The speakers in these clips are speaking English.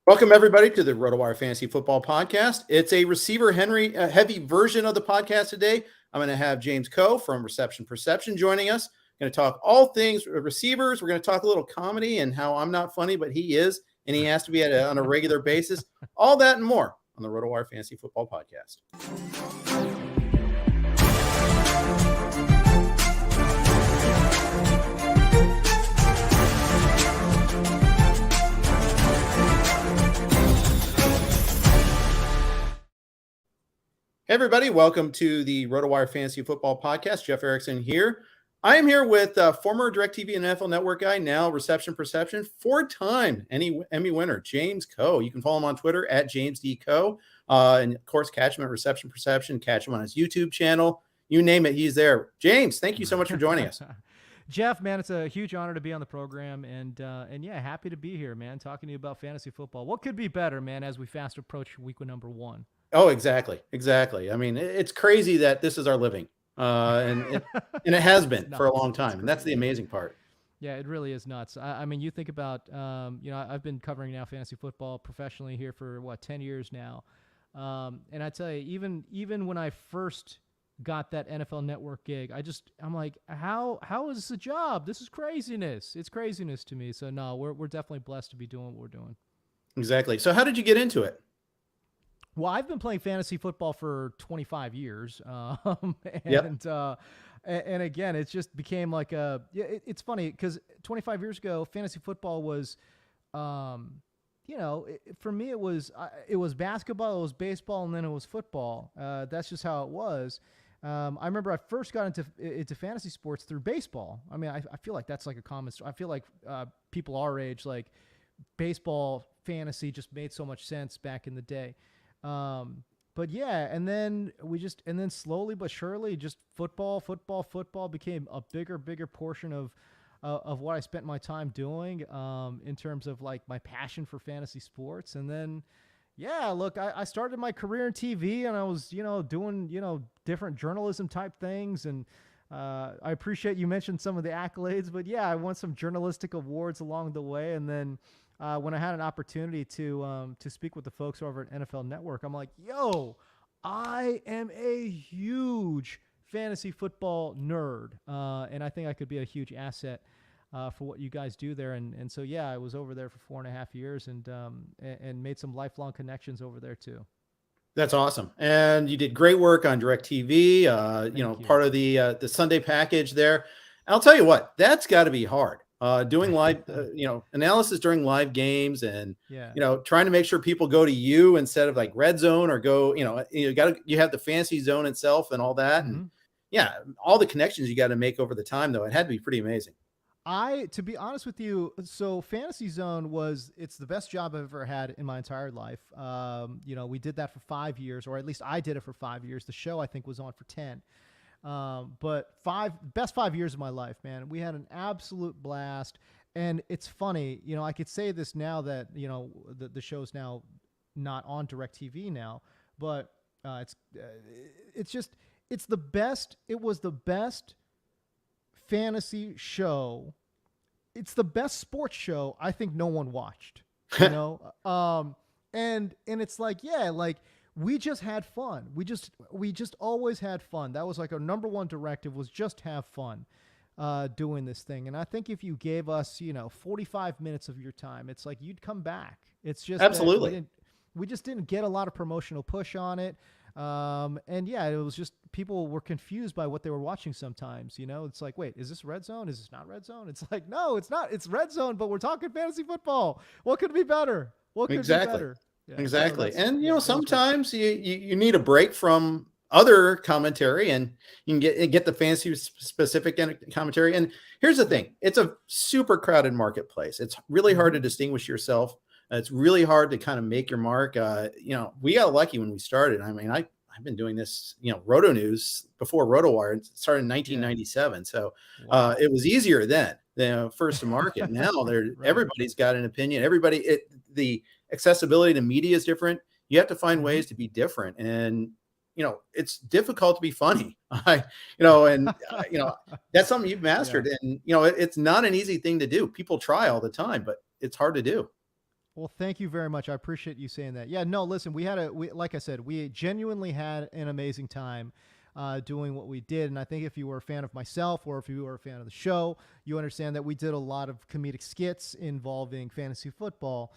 Welcome, everybody, to the RotoWire Fantasy Football Podcast. It's a receiver heavy version of the podcast today. I'm going to have James Koh from Reception Perception joining us. We're going to talk all things receivers. We're going to talk a little comedy and how I'm not funny, but he is, and he has to be on a regular basis. All that and more on the RotoWire Fantasy Football Podcast. Hey, everybody. Welcome to the RotoWire Fantasy Football Podcast. Jeff Erickson here. I am here with former DirecTV and NFL Network guy, now Reception Perception, four-time Emmy winner, James Koh. You can follow him on Twitter at James D. Koh. And, of course, catch him at Reception Perception. Catch him on his YouTube channel. You name it, he's there. James, thank you so much for joining us. Jeff, man, it's a huge honor to be on the program, and yeah, happy to be here, man, talking to you about fantasy football. What could be better, man, as we fast approach week number 1? Oh, exactly. I mean, it's crazy that this is our living, and it has been for a long time, and that's the amazing part. Yeah, it really is nuts. I mean, you think about, I've been covering now fantasy football professionally here for 10 years now, and I tell you, even when I first got that NFL Network gig, I'm like, how is this a job? This is craziness. It's craziness to me. So no, we're definitely blessed to be doing what we're doing. Exactly. So how did you get into it? Well, I've been playing fantasy football for 25 years. And again, it just became like it's funny because 25 years ago, fantasy football was, for me, it was basketball, it was baseball, and then it was football. That's just how it was. I remember I first got into fantasy sports through baseball. I mean, I feel like that's like a common story. I feel like people our age, like baseball fantasy just made so much sense back in the day. But yeah, and then slowly but surely, just football became a bigger portion of what I spent my time doing, in terms of like my passion for fantasy sports. And then, yeah, look, I started my career in TV, and I was, doing, different journalism type things. And, I appreciate you mentioned some of the accolades, but yeah, I won some journalistic awards along the way. And then, when I had an opportunity to speak with the folks over at NFL Network, I'm like, yo, I am a huge fantasy football nerd, and I think I could be a huge asset for what you guys do there. And so, yeah, I was over there for 4.5 years and made some lifelong connections over there too. That's awesome. And you did great work on DirecTV, part of the Sunday package there. I'll tell you what, that's got to be hard. Doing live, analysis during live games, and trying to make sure people go to you instead of like Red Zone, or go, you have the fantasy zone itself and all that, and all the connections you got to make over the time. Though it had to be pretty amazing. To be honest with you, so Fantasy Zone it's the best job I've ever had in my entire life. We did that for 5 years, or at least I did it for 5 years. The show, I think, was on for 10. But best 5 years of my life, man. We had an absolute blast. And it's funny, I could say this now that, the show's now not on DirecTV now, but, it's the best. It was the best fantasy show. It's the best sports show I think no one watched, and it's like, yeah, like, we just had fun. We just always had fun. That was like our number one directive, was just have fun doing this thing. And I think if you gave us, 45 minutes of your time, it's like you'd come back. It's just absolutely. We just didn't get a lot of promotional push on it. And yeah, it was just, people were confused by what they were watching sometimes. It's like, wait, is this Red Zone? Is this not Red Zone? It's like, no, it's not. It's Red Zone, but we're talking fantasy football. What could be better? What could be better? Yeah, exactly. So and, sometimes you need a break from other commentary, and you can get the fantasy specific commentary. And here's the thing. It's a super crowded marketplace. It's really hard to distinguish yourself. It's really hard to kind of make your mark. We got lucky when we started. I mean, I've been doing this, Roto News before RotoWire. It started in 1997. Yeah. So it was easier then, first to market. Now right. Everybody's got an opinion. The accessibility to media is different. You have to find ways to be different. And, it's difficult to be funny. That's something you've mastered. Yeah. And, it's not an easy thing to do. People try all the time, but it's hard to do. Well, thank you very much. I appreciate you saying that. Yeah, no, listen, like I said, we genuinely had an amazing time doing what we did. And I think if you were a fan of myself or if you were a fan of the show, you understand that we did a lot of comedic skits involving fantasy football.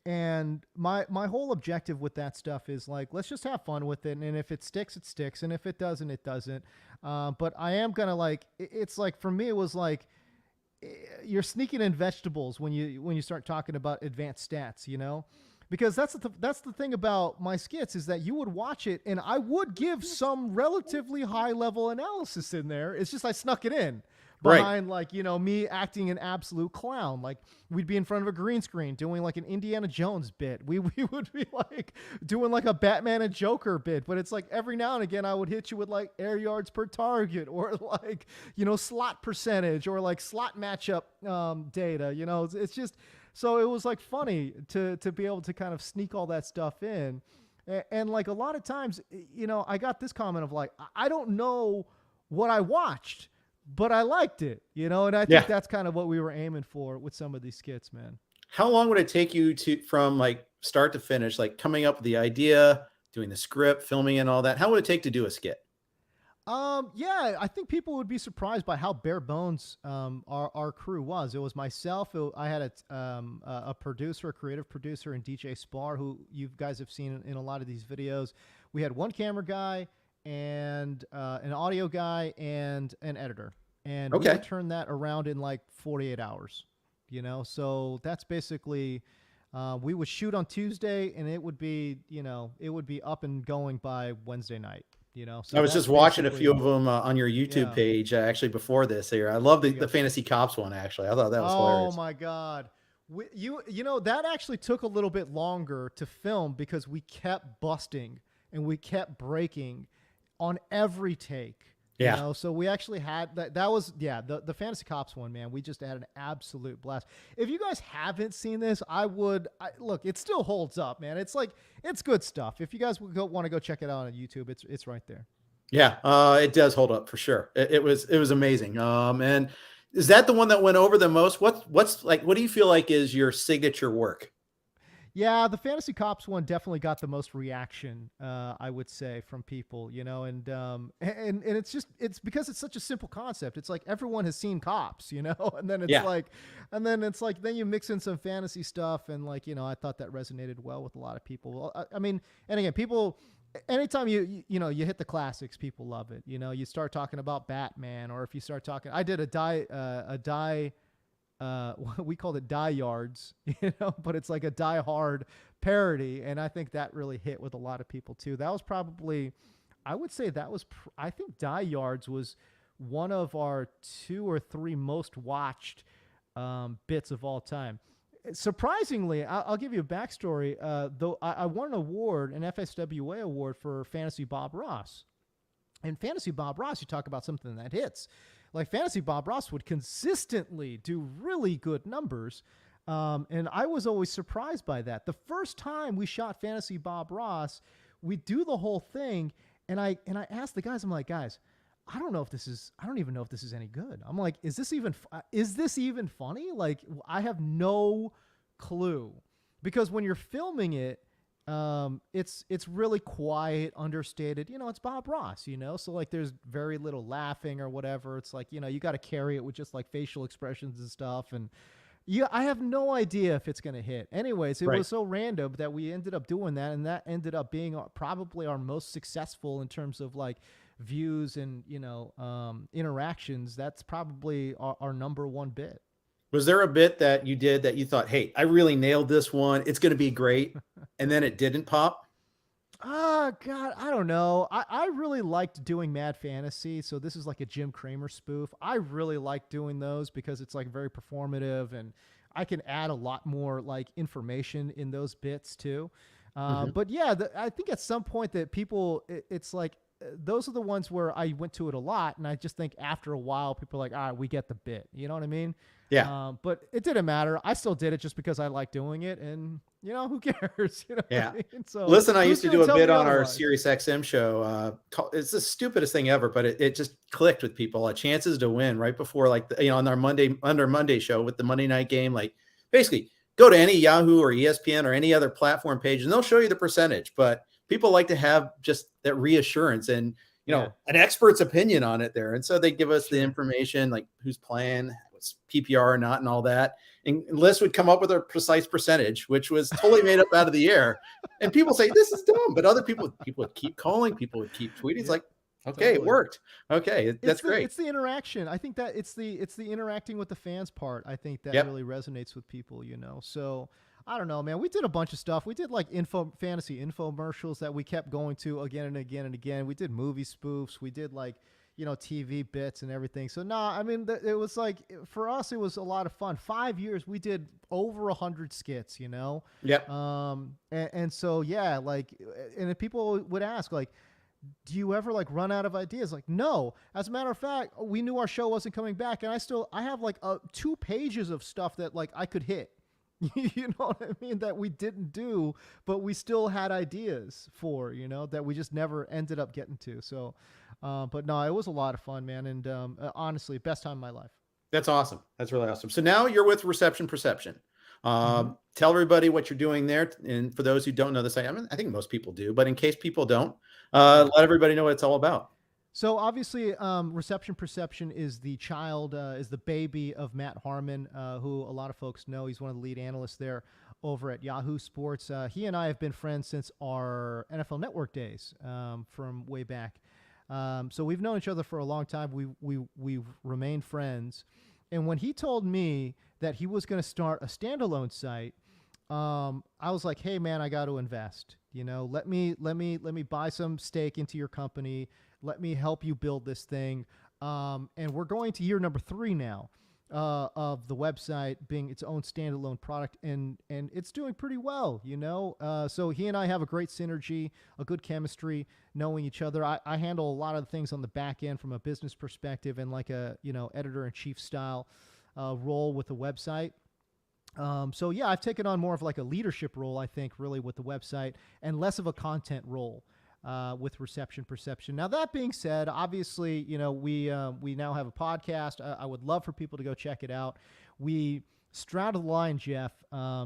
And my whole objective with that stuff is like, let's just have fun with it. And if it sticks, it sticks. And if it doesn't, it doesn't. But I am going to like, it's like, for me, it was like, you're sneaking in vegetables when you start talking about advanced stats, because that's the thing about my skits is that you would watch it and I would give some relatively high level analysis in there. It's just I snuck it in behind me acting an absolute clown. Like we'd be in front of a green screen doing like an Indiana Jones bit. We would be like doing like a Batman and Joker bit, but it's like every now and again I would hit you with like air yards per target or like, slot percentage or like slot matchup data, it's just, so it was like funny to be able to kind of sneak all that stuff in. And like a lot of times, I got this comment of like, I don't know what I watched, but I liked it, and I think that's kind of what we were aiming for with some of these skits, man. How long would it take you from like start to finish, like coming up with the idea, doing the script, filming and all that? How would it take to do a skit? Yeah, I think people would be surprised by how bare bones our crew was. It was myself. I had a producer, a creative producer, and DJ Spar, who you guys have seen in a lot of these videos. We had one camera guy and an audio guy and an editor, and we would turn that around in like 48 hours. So that's basically we would shoot on Tuesday, and it would be up and going by Wednesday night. So I was just watching a few of them on your YouTube page actually before this here. I love the Fantasy Cops one, actually. I thought that was hilarious. Oh my God. That actually took a little bit longer to film because we kept busting and we kept breaking on every take. Yeah. So we actually had that was the Fantasy Cops one, man. We just had an absolute blast. If you guys haven't seen this, look, it still holds up, man. It's like, it's good stuff. If you guys want to go check it out on YouTube, it's right there. Yeah. It does hold up for sure. It was amazing. And is that the one that went over the most? What's like, what do you feel like is your signature work? Yeah, the Fantasy Cops one definitely got the most reaction, I would say, from people, and it's because it's such a simple concept. It's like everyone has seen Cops, and then it's like, then you mix in some fantasy stuff, and like, I thought that resonated well with a lot of people. I mean, and again, people, anytime you hit the classics, people love it. You start talking about Batman, or if you start talking, I did we called it Die Yards, but it's like a Die Hard parody. And I think that really hit with a lot of people too. That was probably, I would say I think Die Yards was one of our 2 or 3 most watched bits of all time. Surprisingly, I'll give you a backstory. Though I won an award, an FSWA award for Fantasy Bob Ross. And Fantasy Bob Ross, you talk about something that hits. Like Fantasy Bob Ross would consistently do really good numbers. And I was always surprised by that. The first time we shot Fantasy Bob Ross, we do the whole thing. And I asked the guys, I'm like, guys, I don't even know if this is any good. I'm like, is this even funny? Like, I have no clue, because when you're filming it, it's really quiet, understated, it's Bob Ross, so like there's very little laughing or whatever. It's like, you got to carry it with just like facial expressions and stuff. And I have no idea if it's going to hit. Anyways, it was so random that we ended up doing that. And that ended up being probably our most successful in terms of like views and, interactions. That's probably our number one bit. Was there a bit that you did that you thought, hey, I really nailed this one, it's going to be great, and then it didn't pop? Oh, God, I don't know. I really liked doing Mad Fantasy, so this is like a Jim Cramer spoof. I really like doing those because it's like very performative, and I can add a lot more like information in those bits too. But yeah, I think at some point that people, it's like, those are the ones where I went to it a lot, and I just think after a while, people are like, all right, we get the bit. You know what I mean? Yeah. But it didn't matter. I still did it just because I like doing it, and who cares? Yeah. What I mean? So listen, I used to do a bit on our Sirius XM show. It's the stupidest thing ever, but it just clicked with people. Chances to win right before, like, on our Monday show with the Monday night game, like basically go to any Yahoo or ESPN or any other platform page, and they'll show you the percentage. But people like to have just that reassurance and, an expert's opinion on it there. And so they give us the information, like who's playing, what's PPR or not, and all that. And Liz would come up with a precise percentage, which was totally made up out of the air. And people say, this is dumb. But other people would keep calling. People would keep tweeting. It's like, okay, totally. It worked. Okay, that's great. It's the interaction. I think that it's the interacting with the fans part. I think that really resonates with people, So I don't know, man. We did a bunch of stuff. We did like fantasy infomercials that we kept going to again and again and again. We did movie spoofs. We did like, TV bits and everything. So I mean, it was like, for us, it was a lot of fun. 5 years, we did over 100 skits, Yep. And so, like, and if people would ask, like, do you ever like run out of ideas? Like, no. As a matter of fact, we knew our show wasn't coming back, and I have like 2 pages of stuff that like I could hit. You know what I mean? That we didn't do, but we still had ideas for, that we just never ended up getting to. So, but no, it was a lot of fun, man. And honestly, best time of my life. That's awesome. That's really awesome. So now you're with Reception Perception. Tell everybody what you're doing there. And for those who don't know this, I think most people do, but in case people don't, let everybody know what it's all about. So obviously, Reception Perception is the is the baby of Matt Harmon, who a lot of folks know. He's one of the lead analysts there over at Yahoo Sports. He and I have been friends since our NFL Network days, from way back. So we've known each other for a long time. We've remained friends. And when he told me that he was going to start a standalone site, I was like, hey man, I got to invest. Let me buy some stake into your company. Let me help you build this thing. And we're going to year number 3 now of the website being its own standalone product, and it's doing pretty well, So he and I have a great synergy, a good chemistry, knowing each other. I handle a lot of the things on the back end from a business perspective and like a editor-in-chief style role with the website. So yeah, I've taken on more of like a leadership role, I think, really with the website, and less of a content role with Reception Perception. Now, that being said, obviously, we now have a podcast. I would love for people to go check it out. We straddle the line, Jeff,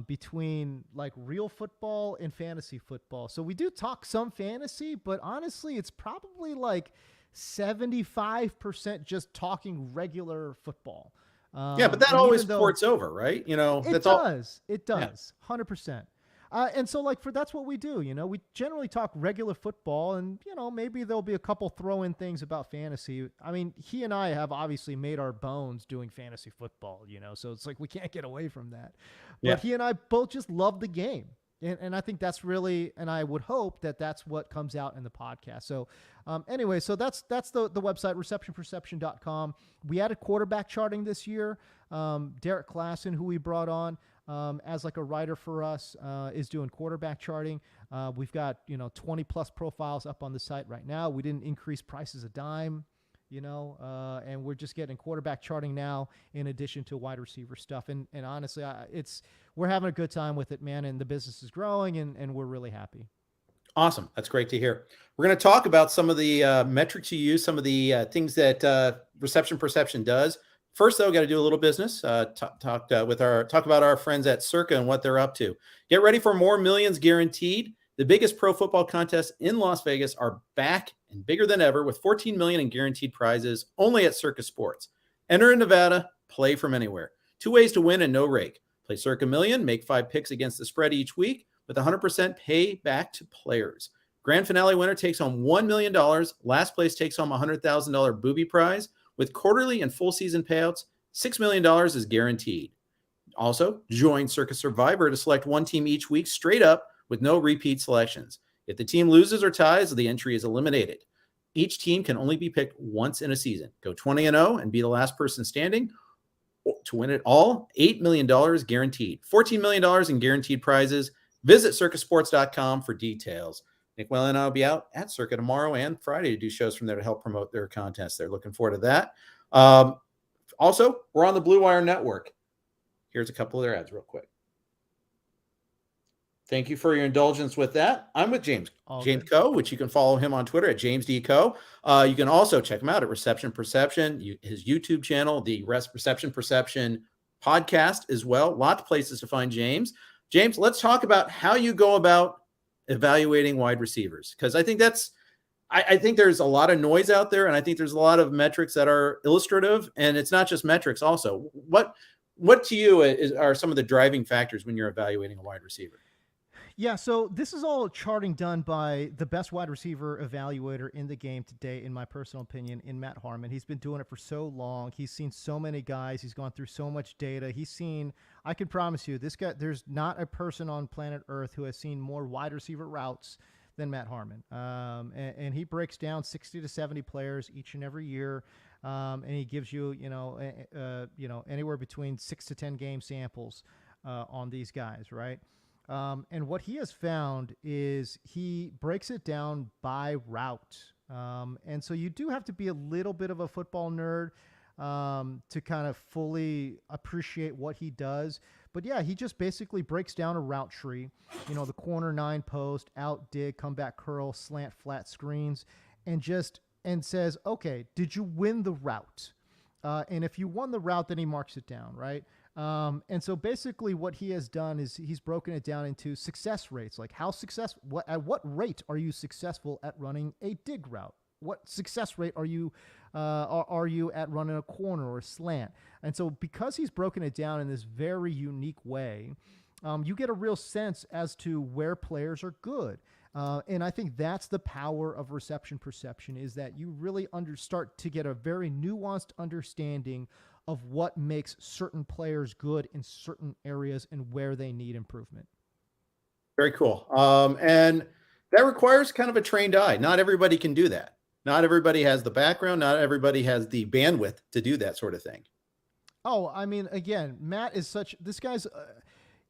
between like real football and fantasy football. So we do talk some fantasy, but honestly, it's probably like 75% just talking regular football. But that always ports over, right? It does. 100%. And so like that's what we do, we generally talk regular football, and, maybe there'll be a couple throw in things about fantasy. I mean, he and I have obviously made our bones doing fantasy football, so it's like, we can't get away from that, but he and I both just love the game. And I think that's really, and I would hope that that's what comes out in the podcast. So anyway, so that's the website, receptionperception.com. We added quarterback charting this year. Derek Klassen, who we brought on as like a writer for us, is doing quarterback charting. We've got, 20 plus profiles up on the site right now. We didn't increase prices a dime, and we're just getting quarterback charting now in addition to wide receiver stuff. And honestly, we're having a good time with it, man. And the business is growing, and we're really happy. Awesome. That's great to hear. We're going to talk about some of the metrics you use, some of the things that Reception Perception does. First, though, got to do a little business. Talk about our friends at Circa and what they're up to. Get ready for more millions guaranteed. The biggest pro football contests in Las Vegas are back and bigger than ever, with $14 million in guaranteed prizes only at Circa Sports. Enter in Nevada, play from anywhere. 2 ways to win and no rake. Play Circa Million, make 5 picks against the spread each week with 100% pay back to players. Grand finale winner takes home $1 million. Last place takes home a $100,000 booby prize. With quarterly and full season payouts, $6 million is guaranteed. Also, join Circa Survivor to select one team each week straight up with no repeat selections. If the team loses or ties, the entry is eliminated. Each team can only be picked once in a season. Go 20-0 and be the last person standing. To win it all, $8 million guaranteed. $14 million in guaranteed prizes. Visit circasports.com for details. Nick Whalen and I will be out at Circa tomorrow and Friday to do shows from there to help promote their contests. They're looking forward to that. Also, we're on the Blue Wire Network. Here's a couple of their ads real quick. Thank you for your indulgence with that. I'm with James Koh, which you can follow him on Twitter at James D. Koh. You can also check him out at Reception Perception, his YouTube channel, the Reception Perception podcast as well. Lots of places to find James. James, let's talk about how you go about evaluating wide receivers, because I think I think there's a lot of noise out there, and I think there's a lot of metrics that are illustrative, and it's not just metrics also. What to you are some of the driving factors when you're evaluating a wide receiver? Yeah, so this is all charting done by the best wide receiver evaluator in the game today, in my personal opinion, in Matt Harmon. He's been doing it for so long. He's seen so many guys. He's gone through so much data. I can promise you, this guy, there's not a person on planet Earth who has seen more wide receiver routes than Matt Harmon. And he breaks down 60 to 70 players each and every year. And he gives you, anywhere between 6 to 10 game samples on these guys, right? And what he has found is he breaks it down by route. And so you do have to be a little bit of a football nerd to kind of fully appreciate what he does. But yeah, he just basically breaks down a route tree, the corner 9 post, out dig, comeback curl, slant, flat screens, and says, okay, did you win the route? And if you won the route, then he marks it down, right? And so basically what he has done is he's broken it down into success rates, like at what rate are you successful at running a dig route? What success rate are you at running a corner or a slant? And so because he's broken it down in this very unique way, you get a real sense as to where players are good. And I think that's the power of reception perception, is that you really start to get a very nuanced understanding of what makes certain players good in certain areas and where they need improvement. Very cool. And that requires kind of a trained eye. Not everybody can do that. Not everybody has the background. Not everybody has the bandwidth to do that sort of thing. Oh, I mean, again, Matt is this guy's,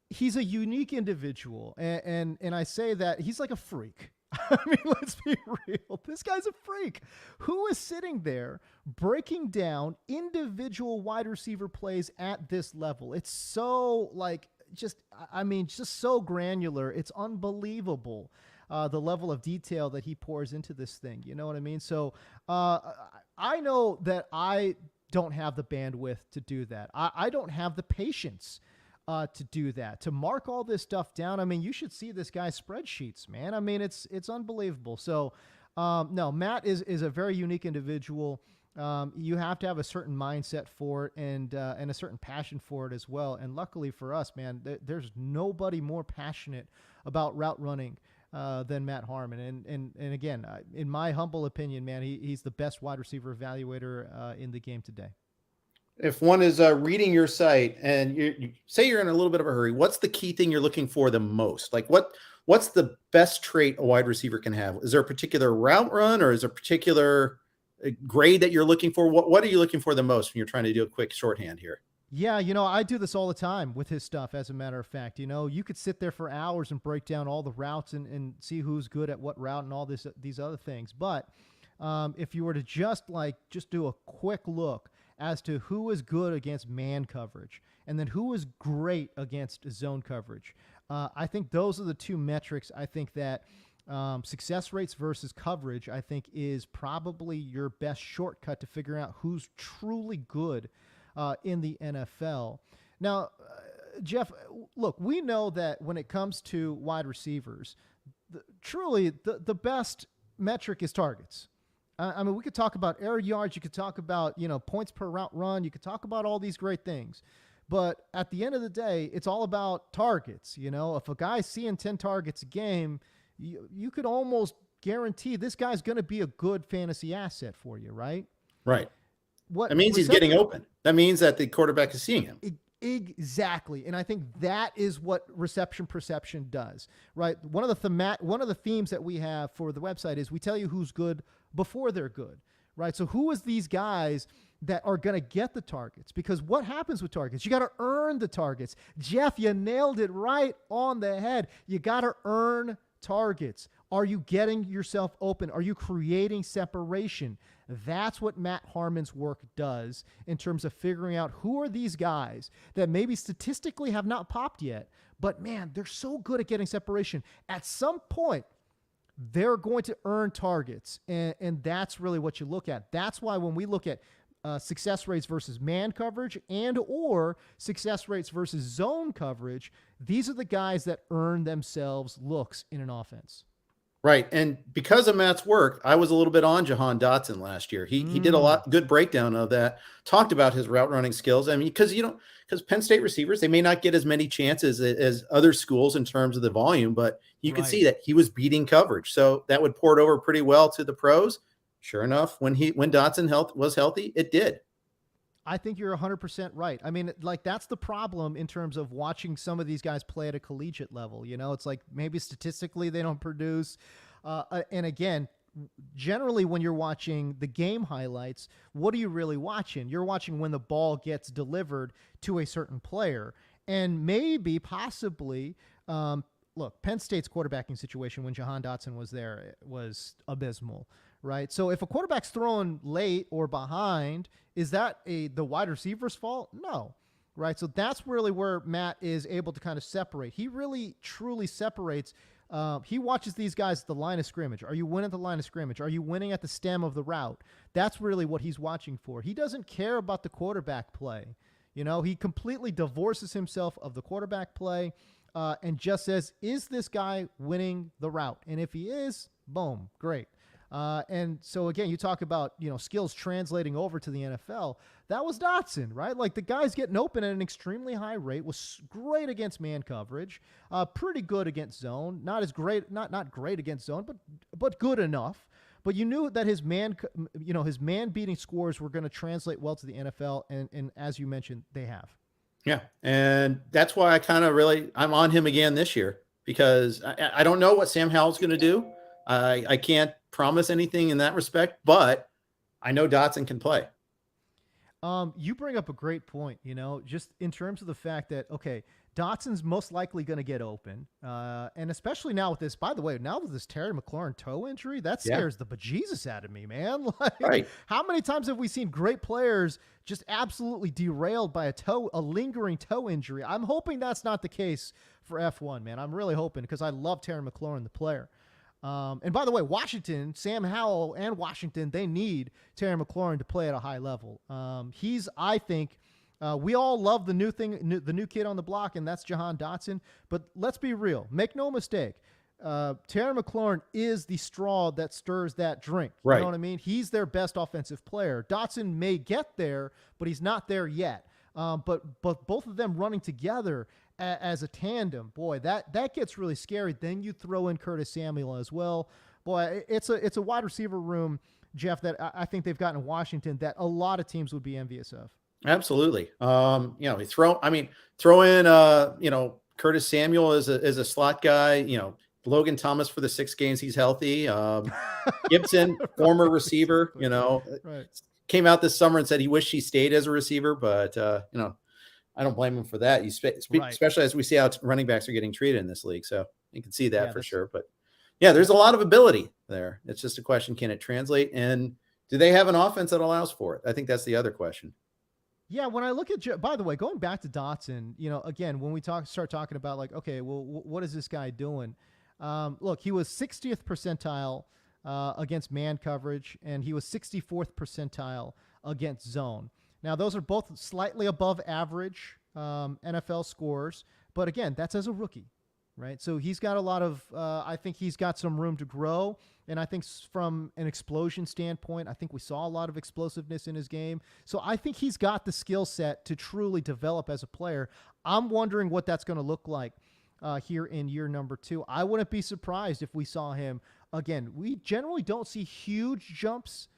he's a unique individual. And I say that he's like a freak. I mean, let's be real. This guy's a freak. Who is sitting there breaking down individual wide receiver plays at this level? It's so just so granular. It's unbelievable. The level of detail that he pours into this thing. You know what I mean? So I know that I don't have the bandwidth to do that. I don't have the patience to do that, to mark all this stuff down. I mean, you should see this guy's spreadsheets, man. I mean, it's unbelievable. So no, Matt is a very unique individual. You have to have a certain mindset for it and a certain passion for it as well. And luckily for us, man, there's nobody more passionate about route running than Matt Harmon. And again, in my humble opinion, man, he's the best wide receiver evaluator in the game today. If one is reading your site and you say you're in a little bit of a hurry, what's the key thing you're looking for the most? Like what's the best trait a wide receiver can have? Is there a particular route run, or is there a particular grade that you're looking for? What are you looking for the most when you're trying to do a quick shorthand here? Yeah, I do this all the time with his stuff, as a matter of fact. You could sit there for hours and break down all the routes and see who's good at what route and all these other things. But if you were to just do a quick look as to who is good against man coverage and then who is great against zone coverage, I think those are the two metrics. I think that success rates versus coverage, I think, is probably your best shortcut to figure out who's truly good in the NFL. Now, Jeff, look, we know that when it comes to wide receivers, truly the best metric is targets. I mean, we could talk about air yards. You could talk about, points per route run. You could talk about all these great things. But at the end of the day, it's all about targets. If a guy's seeing 10 targets a game, you could almost guarantee this guy's going to be a good fantasy asset for you, right? Right. That means he's getting open. That means that the quarterback is seeing him. Exactly. And I think that is what reception perception does, right? One of the themes that we have for the website is we tell you who's good before they're good, right? So who is these guys that are going to get the targets? Because what happens with targets? You got to earn the targets. Jeff, you nailed it right on the head. You got to earn targets. Are you getting yourself open? Are you creating separation? That's what Matt Harmon's work does in terms of figuring out who are these guys that maybe statistically have not popped yet, but man, they're so good at getting separation. At some point, they're going to earn targets, and that's really what you look at. That's why when we look at success rates versus man coverage and or success rates versus zone coverage, these are the guys that earn themselves looks in an offense. Right. And because of Matt's work, I was a little bit on Jahan Dotson last year. He did a lot good breakdown of that, talked about his route running skills. I mean, because Penn State receivers, they may not get as many chances as other schools in terms of the volume, but you could see that he was beating coverage. So that would port over pretty well to the pros. Sure enough, when Dotson was healthy, it did. I think you're 100% right. I mean, like, that's the problem in terms of watching some of these guys play at a collegiate level. You know, it's like maybe statistically they don't produce. And again, generally when you're watching the game highlights, what are you really watching? You're watching when the ball gets delivered to a certain player. And maybe, possibly, look, Penn State's quarterbacking situation when Jahan Dotson was there was abysmal. Right. So if a quarterback's throwing late or behind, is that the wide receiver's fault? No. Right. So that's really where Matt is able to kind of separate. He really truly separates. He watches these guys at the line of scrimmage. Are you winning at the line of scrimmage? Are you winning at the stem of the route? That's really what he's watching for. He doesn't care about the quarterback play. You know, he completely divorces himself of the quarterback play and just says, is this guy winning the route? And if he is, boom, great. And so again, you talk about, skills translating over to the NFL. That was Dotson, right? Like, the guy's getting open at an extremely high rate, was great against man coverage, pretty good against zone, not as great, not great against zone, but good enough. But you knew that his man beating scores were going to translate well to the NFL. And as you mentioned, they have. Yeah. And that's why I'm on him again this year, because I don't know what Sam Howell's going to do. I can't promise anything in that respect, but I know Dotson can play. You bring up a great point, just in terms of the fact that, okay, Dotson's most likely going to get open. And especially now with this, by the way, now with this Terry McLaurin toe injury, that scares the bejesus out of me, man. Like, how many times have we seen great players just absolutely derailed by a lingering toe injury? I'm hoping that's not the case for F1, man. I'm really hoping, because I love Terry McLaurin, the player. And by the way, Washington, Sam Howell and Washington, they need Terry McLaurin to play at a high level. I think, we all love the new kid on the block, and that's Jahan Dotson. But let's be real. Make no mistake. Terry McLaurin is the straw that stirs that drink. You know what I mean? He's their best offensive player. Dotson may get there, but he's not there yet. But both of them running together as a tandem, boy, that gets really scary. Then you throw in Curtis Samuel as well. Boy, it's a wide receiver room, Jeff, that I think they've got in Washington that a lot of teams would be envious of. Absolutely. Throw in Curtis Samuel as a slot guy, Logan Thomas for the 6 games he's healthy. Gibson, former receiver, came out this summer and said he wished he stayed as a receiver, but I don't blame him for that. Especially as we see how running backs are getting treated in this league. So you can see that for sure. But yeah, there's a lot of ability there. It's just a question, can it translate? And do they have an offense that allows for it? I think that's the other question. Yeah, when I look at, by the way, going back to Dotson, again, when we start talking about, like, okay, well, what is this guy doing? Look, he was 60th percentile against man coverage, and he was 64th percentile against zone. Now, those are both slightly above average NFL scores, but again, that's as a rookie, right? So he's got a lot of, I think he's got some room to grow, and I think from an explosion standpoint, I think we saw a lot of explosiveness in his game. So I think he's got the skill set to truly develop as a player. I'm wondering what that's going to look like here in year number 2. I wouldn't be surprised if we saw him again. We generally don't see huge jumps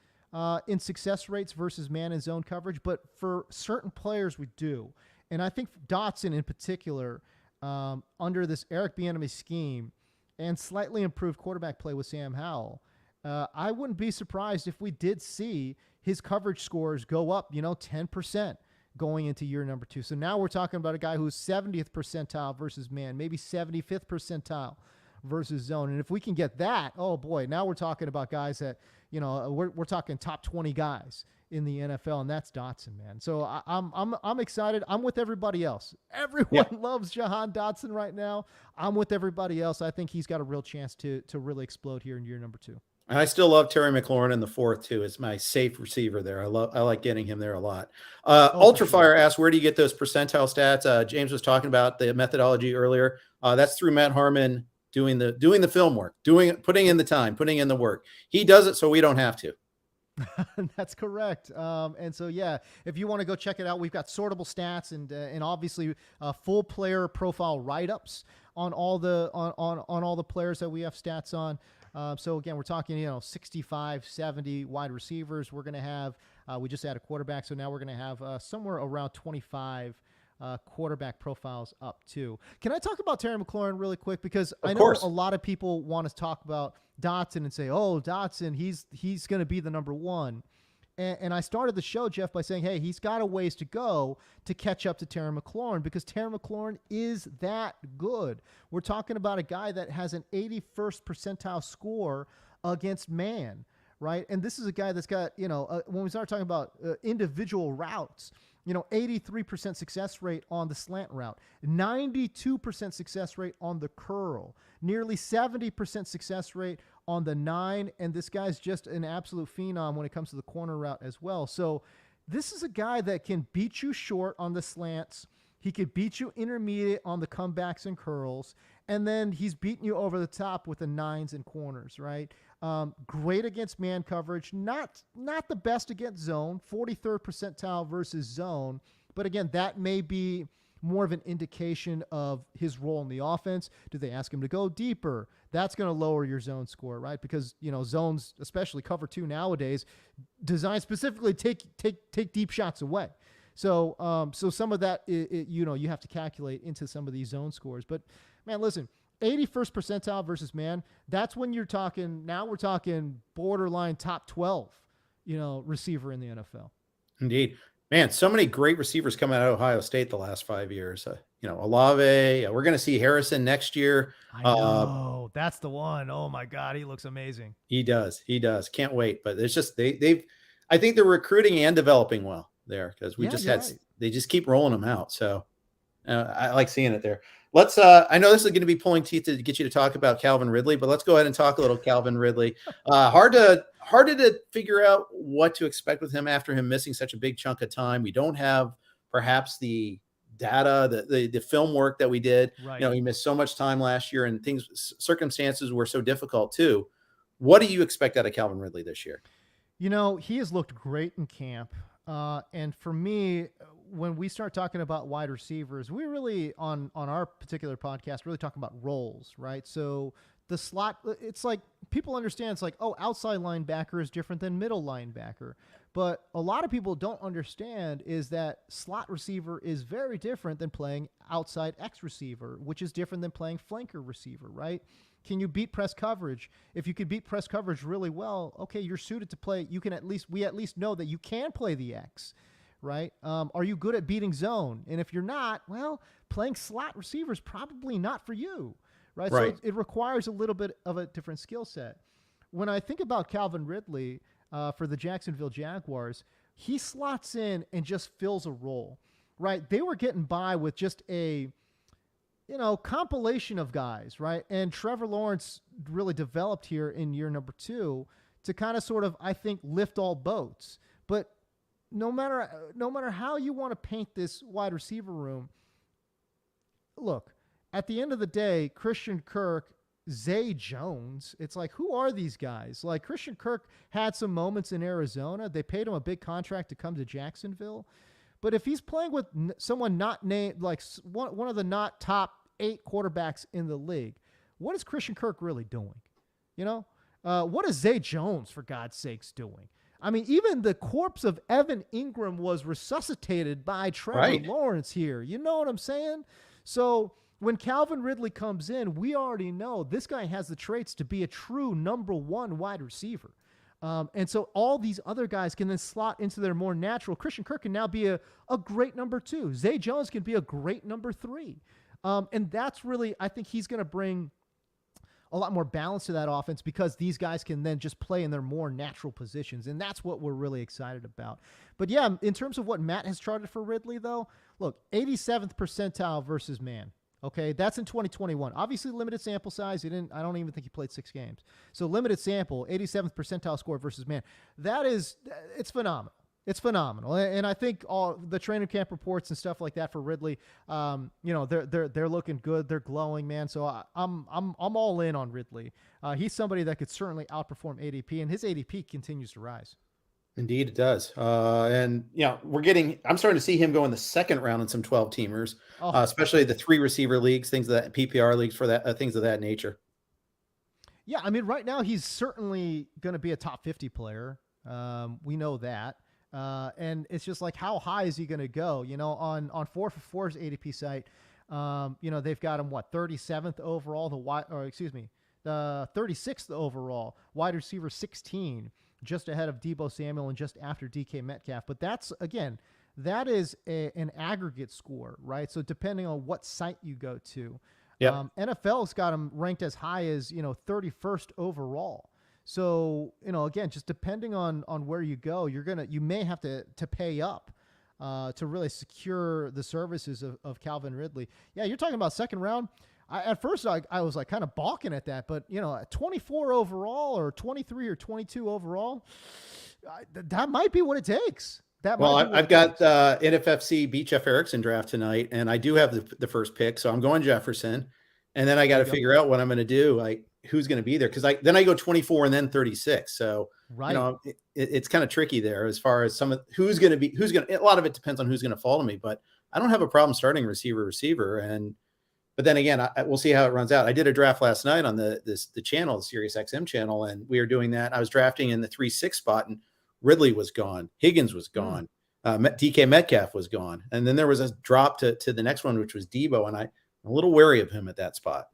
in success rates versus man and zone coverage, but for certain players we do. And I think Dotson in particular, under this Eric Bieniemy scheme and slightly improved quarterback play with Sam Howell, I wouldn't be surprised if we did see his coverage scores go up, 10% going into year number 2. So now we're talking about a guy who's 70th percentile versus man, maybe 75th percentile versus zone. And if we can get that, oh boy, now we're talking about guys that, we're talking top 20 guys in the NFL, and that's Dotson, man. So I'm excited. I'm with everybody else. Everyone loves Jahan Dotson right now. I'm with everybody else. I think he's got a real chance to really explode here in year number 2. I still love Terry McLaurin in the fourth too. It's my safe receiver there. I like getting him there a lot. Oh, for Ultrafire sure. asks, where do you get those percentile stats? James was talking about the methodology earlier. That's through Matt Harmon doing the film work, putting in the time, putting in the work. He does it so we don't have to. That's correct. And so, yeah, if you want to go check it out, we've got sortable stats and obviously full player profile write-ups on all the on all the players that we have stats on. So again, we're talking 65, 70 wide receivers. We're going to have we just had a quarterback, so now we're going to have somewhere around 25 quarterback profiles up too. Can I talk about Terry McLaurin really quick? Because I know a lot of people want to talk about Dotson and say, oh, Dotson, he's going to be the number one. And I started the show, Jeff, by saying, hey, he's got a ways to go to catch up to Terry McLaurin because Terry McLaurin is that good. We're talking about a guy that has an 81st percentile score against man, right? And this is a guy that's got, when we start talking about individual routes, 83% success rate on the slant route, 92% success rate on the curl, nearly 70% success rate on the 9, and this guy's just an absolute phenom when it comes to the corner route as well. So this is a guy that can beat you short on the slants. He could beat you intermediate on the comebacks and curls, and then he's beating you over the top with the 9s and corners, right? Great against man coverage, not the best against zone, 43rd percentile versus zone. But again, that may be more of an indication of his role in the offense. Do they ask him to go deeper? That's going to lower your zone score, right? Because, zones, especially cover 2 nowadays, designed specifically take deep shots away. So some of that, you have to calculate into some of these zone scores. But man, listen, 81st percentile versus man, that's when we're talking borderline top 12, receiver in the NFL. Indeed. Man, so many great receivers coming out of Ohio State the last 5 years. Olave, we're going to see Harrison next year. I know. That's the one. Oh my God. He looks amazing. He does. Can't wait. But it's just, I think they're recruiting and developing well there because they just keep rolling them out. So I like seeing it there. Let's, I know this is going to be pulling teeth to get you to talk about Calvin Ridley, but let's go ahead and talk a little Calvin Ridley. Hard to figure out what to expect with him after him missing such a big chunk of time. We don't have perhaps the data, the film work that we did. Right. He missed so much time last year and circumstances were so difficult too. What do you expect out of Calvin Ridley this year? He has looked great in camp. And for me, when we start talking about wide receivers, we really, on our particular podcast, really talking about roles, right? So the slot, it's like people understand it's like, oh, outside linebacker is different than middle linebacker. But a lot of people don't understand is that slot receiver is very different than playing outside X receiver, which is different than playing flanker receiver, right? Can you beat press coverage? If you could beat press coverage really well, okay, you're suited to play. We at least know that you can play the X, right? Are you good at beating zone? And if you're not, well, playing slot receiver is probably not for you, right? So it requires a little bit of a different skill set. When I think about Calvin Ridley for the Jacksonville Jaguars, he slots in and just fills a role, right? They were getting by with just a compilation of guys, right? And Trevor Lawrence really developed here in year number 2 to kind of sort of, I think, lift all boats. But no matter how you want to paint this wide receiver room, look, at the end of the day, Christian Kirk, Zay Jones, it's like, who are these guys? Like, Christian Kirk had some moments in Arizona. They paid him a big contract to come to Jacksonville. But if he's playing with someone not named, like one of the not top 8 quarterbacks in the league, what is Christian Kirk really doing? What is Zay Jones, for God's sakes, doing? I mean, even the corpse of Evan Ingram was resuscitated by Trevor Lawrence here. You know what I'm saying? So when Calvin Ridley comes in, we already know this guy has the traits to be a true number 1 wide receiver. And so all these other guys can then slot into their more natural. Christian Kirk can now be a great number 2. Zay Jones can be a great number 3. And that's really, I think he's going to bring a lot more balance to that offense because these guys can then just play in their more natural positions. And that's what we're really excited about. But yeah, in terms of what Matt has charted for Ridley, though, look, 87th percentile versus man. Okay, that's in 2021. Obviously, limited sample size. I don't even think he played 6 games. So limited sample, 87th percentile score versus man. It's phenomenal. It's phenomenal, and I think all the training camp reports and stuff like that for Ridley, they're looking good. They're glowing, man. So I'm all in on Ridley. He's somebody that could certainly outperform ADP, and his ADP continues to rise. Indeed, it does. And I'm starting to see him go in the second round in some 12 teamers, especially the 3 receiver leagues, things of that PPR leagues for that, things of that nature. Yeah. I mean, right now he's certainly going to be a top 50 player. We know that. And it's just like, how high is he going to go? On 4for4's ADP site, they've got him 37th overall, the 36th overall, wide receiver 16, just ahead of Deebo Samuel and just after DK Metcalf. But that is an aggregate score, right? So depending on what site you go to, NFL's got him ranked as high as 31st overall. So again, just depending on where you go, you may have to pay up to really secure the services of Calvin Ridley. Yeah, you're talking about second round. At first, I was like kind of balking at that, but at 24 overall or 23 or 22 overall, that might be what it takes. I've got NFFC beat Jeff Erickson draft tonight, and I do have the first pick, so I'm going Jefferson, and then I got to figure out what I'm going to do, like who's going to be there, because then I go 24 and then 36. So it's kind of tricky there as far as who's going to. A lot of it depends on who's going to fall to me, but I don't have a problem starting receiver. But then again, we'll see how it runs out. I did a draft last night on the channel, the Sirius XM channel, and we were doing that. I was drafting in the 3-6 spot, and Ridley was gone. Higgins was gone. DK Metcalf was gone. And then there was a drop to the next one, which was Deebo, and I'm a little wary of him at that spot.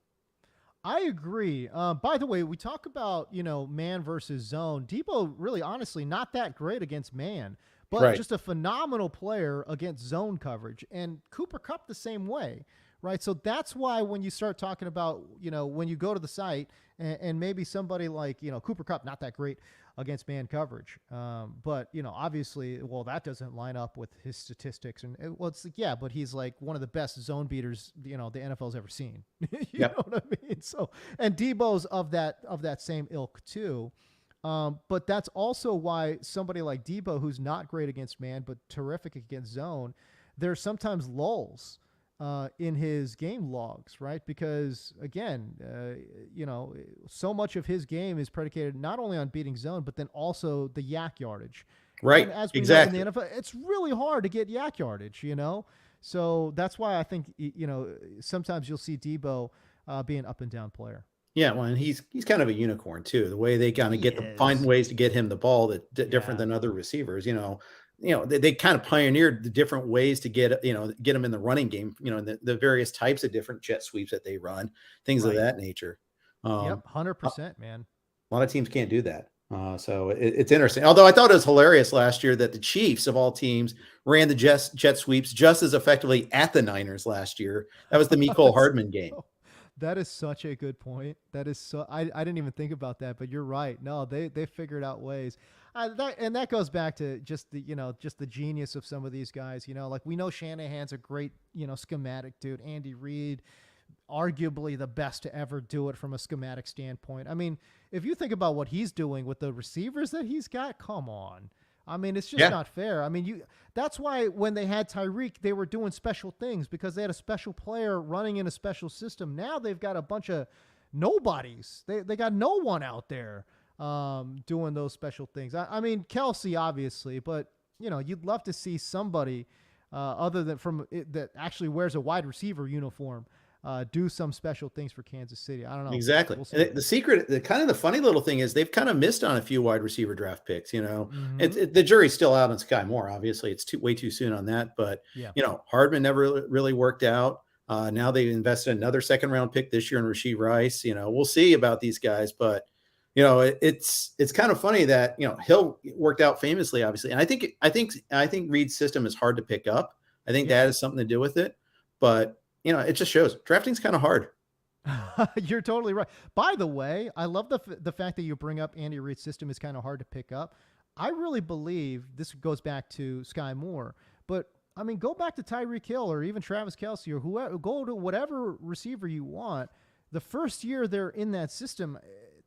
I agree. By the way, we talk about, man versus zone. Deebo really, honestly, not that great against man, but just a phenomenal player against zone coverage. And Cooper Kupp the same way. Right. So that's why when you start talking about, when you go to the site and maybe somebody like, Cooper Kupp, not that great against man coverage. But, obviously, that doesn't line up with his statistics. And it's like, yeah, but he's like one of the best zone beaters, the NFL's ever seen. You know what I mean? So, and Debo's of that same ilk too. But that's also why somebody like Deebo, who's not great against man, but terrific against zone, there's sometimes lulls in his game logs, right? Because again, so much of his game is predicated not only on beating zone, but then also the yak yardage. Right. And as we know in the NFL, it's really hard to get yak yardage, So that's why I think, sometimes you'll see Deebo be an up and down player. Yeah, well, and he's kind of a unicorn too. The way they kind of find ways to get him the ball that different than other receivers. They kind of pioneered the different ways to get him in the running game. The various types of different jet sweeps that they run, things of that nature. 100%, man. A lot of teams can't do that. So it's interesting. Although I thought it was hilarious last year that the Chiefs of all teams ran the jet sweeps just as effectively at the Niners last year. That was the Mecole Hardman game. That is such a good point. That is so. I didn't even think about that, but you're right. No, they figured out ways. That goes back to just the genius of some of these guys. Like we know Shanahan's a great schematic dude. Andy Reid, arguably the best to ever do it from a schematic standpoint. I mean, if you think about what he's doing with the receivers that he's got, come on. I mean, it's just not fair. I mean, that's why when they had Tyreek, they were doing special things because they had a special player running in a special system. Now they've got a bunch of nobodies. They got no one out there doing those special things. I mean, Kelsey, obviously, but, you'd love to see somebody other than that actually wears a wide receiver uniform do some special things for Kansas City. I don't know. Exactly. We'll the secret, the funny little thing is they've kind of missed on a few wide receiver draft picks. The jury's still out on Sky Moore. Obviously, it's way too soon on that. But Hardman never really worked out. Now they invested another second round pick this year in Rashee Rice. We'll see about these guys, but it's kind of funny that Hill worked out famously, obviously, and I think Reed's system is hard to pick up. I think that has something to do with it, but. It just shows drafting's kind of hard. You're totally right. By the way, I love the fact that you bring up Andy Reid's system is kind of hard to pick up. I really believe this goes back to Sky Moore, but I mean, go back to Tyreek Hill or even Travis Kelce or whoever, go to whatever receiver you want. The first year they're in that system,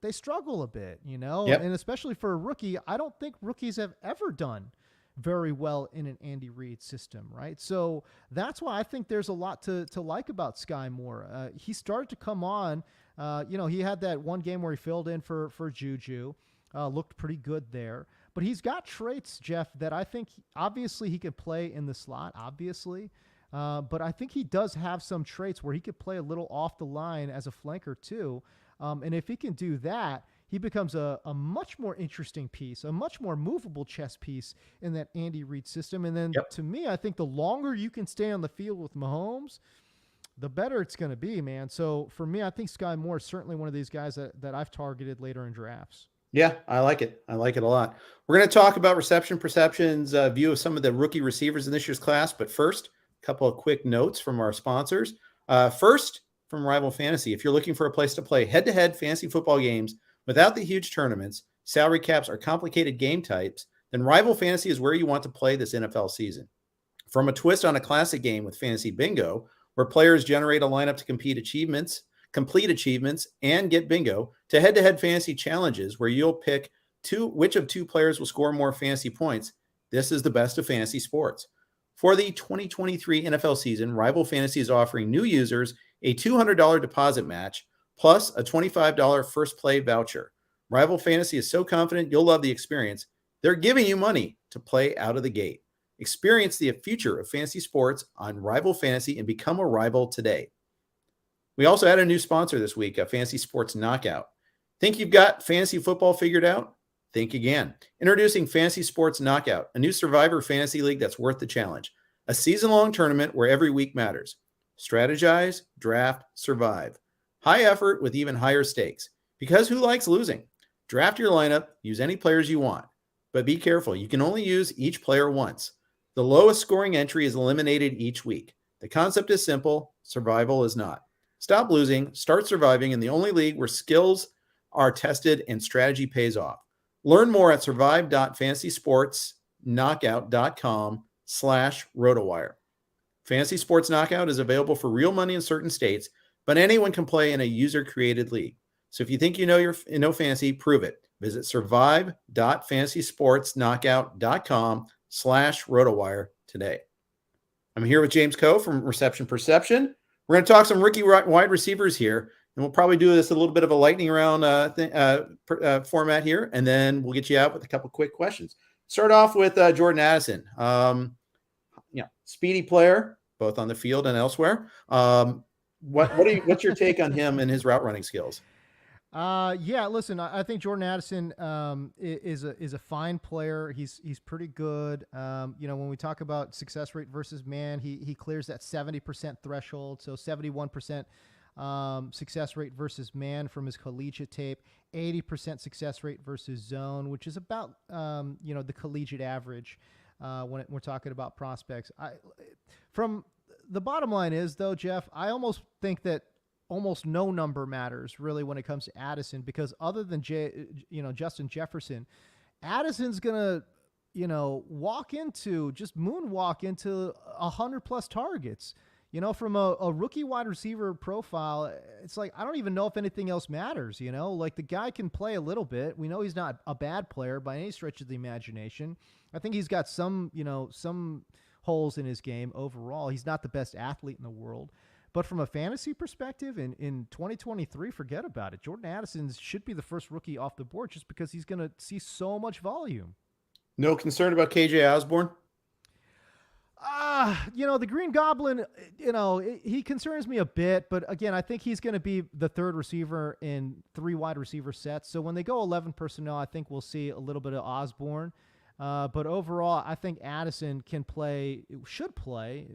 they struggle a bit, Yep. and especially for a rookie, I don't think rookies have ever done very well in an Andy Reid system, right? So that's why I think there's a lot to like about Sky Moore. He started to come on, he had that one game where he filled in for Juju, looked pretty good there. But he's got traits, Jeff, that I think obviously he could play in the slot, obviously. But I think he does have some traits where he could play a little off the line as a flanker too. And if he can do that, he becomes a much more interesting piece, a much more movable chess piece in that Andy Reid system. And then to me, I think the longer you can stay on the field with Mahomes, the better it's going to be, man. So for me, I think Sky Moore is certainly one of these guys that I've targeted later in drafts. Yeah, I like it. I like it a lot. We're going to talk about reception perceptions, view of some of the rookie receivers in this year's class. But first, a couple of quick notes from our sponsors. First, from Rival Fantasy. If you're looking for a place to play head-to-head fantasy football games without the huge tournaments, salary caps, or complicated game types, then Rival Fantasy is where you want to play this NFL season. From a twist on a classic game with Fantasy Bingo, where players generate a lineup to complete achievements, and get bingo, to head-to-head fantasy challenges where you'll pick which of two players will score more fantasy points. This is the best of fantasy sports. For the 2023 NFL season, Rival Fantasy is offering new users a $200 deposit match plus a $25 first play voucher. Rival Fantasy is so confident you'll love the experience, they're giving you money to play out of the gate. Experience the future of fantasy sports on Rival Fantasy and become a rival today. We also had a new sponsor this week, a Fantasy Sports Knockout. Think you've got fantasy football figured out? Think again. Introducing Fantasy Sports Knockout, a new Survivor fantasy league that's worth the challenge. A season-long tournament where every week matters. Strategize, draft, survive. High effort with even higher stakes. Because who likes losing? Draft your lineup, use any players you want. But be careful, you can only use each player once. The lowest scoring entry is eliminated each week. The concept is simple, survival is not. Stop losing, start surviving in the only league where skills are tested and strategy pays off. Learn more at survive.fantasysportsknockout.com/RotoWire. Fantasy Sports Knockout is available for real money in certain states, but anyone can play in a user-created league. So if you think you know fantasy, prove it. Visit survive.fantasysportsknockout.com/RotoWire today. I'm here with James Koh from Reception Perception. We're going to talk some rookie wide receivers here, and we'll probably do this a little bit of a lightning round format here, and then we'll get you out with a couple quick questions. Start off with Jordan Addison. Speedy player, both on the field and elsewhere. What's your take on him and his route running skills? Listen, I think Jordan Addison is a fine player. He's pretty good. When we talk about success rate versus man, he clears that 70% threshold. So 71% success rate versus man from his collegiate tape, 80% success rate versus zone, which is about the collegiate average when we're talking about prospects. From the bottom line is though, Jeff, I almost think that almost no number matters really when it comes to Addison, because other than Justin Jefferson, Addison's gonna moonwalk into 100+ targets. From a rookie wide receiver profile, it's like I don't even know if anything else matters. Like the guy can play a little bit. We know he's not a bad player by any stretch of the imagination. I think he's got some holes in his game overall. He's not the best athlete in the world. But from a fantasy perspective, in 2023, forget about it. Jordan Addison should be the first rookie off the board just because he's going to see so much volume. No concern about KJ Osborne? The Green Goblin, he concerns me a bit. But again, I think he's going to be the third receiver in 3 wide receiver sets. So when they go 11 personnel, I think we'll see a little bit of Osborne. But overall, I think Addison should play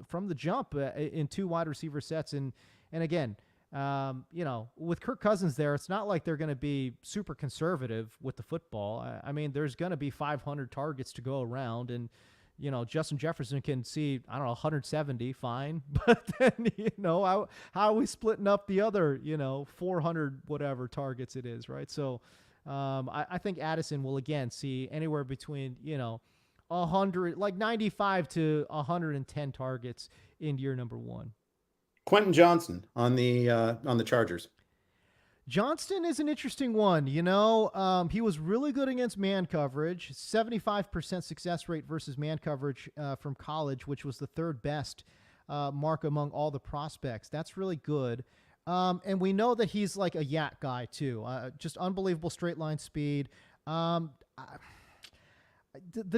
from the jump in 2 wide receiver sets. And again, with Kirk Cousins there, it's not like they're going to be super conservative with the football. I mean, there's going to be 500 targets to go around, and Justin Jefferson can see, 170, fine. But then, how are we splitting up the other, 400 whatever targets it is, right? So I think Addison will again see anywhere between, like 95 to 110 targets in year number 1. Quentin Johnston on the Chargers. Johnston is an interesting one. He was really good against man coverage, 75% success rate versus man coverage from college, which was the 3rd best mark among all the prospects. That's really good. And we know that he's like a yak guy too. Just unbelievable straight line speed. The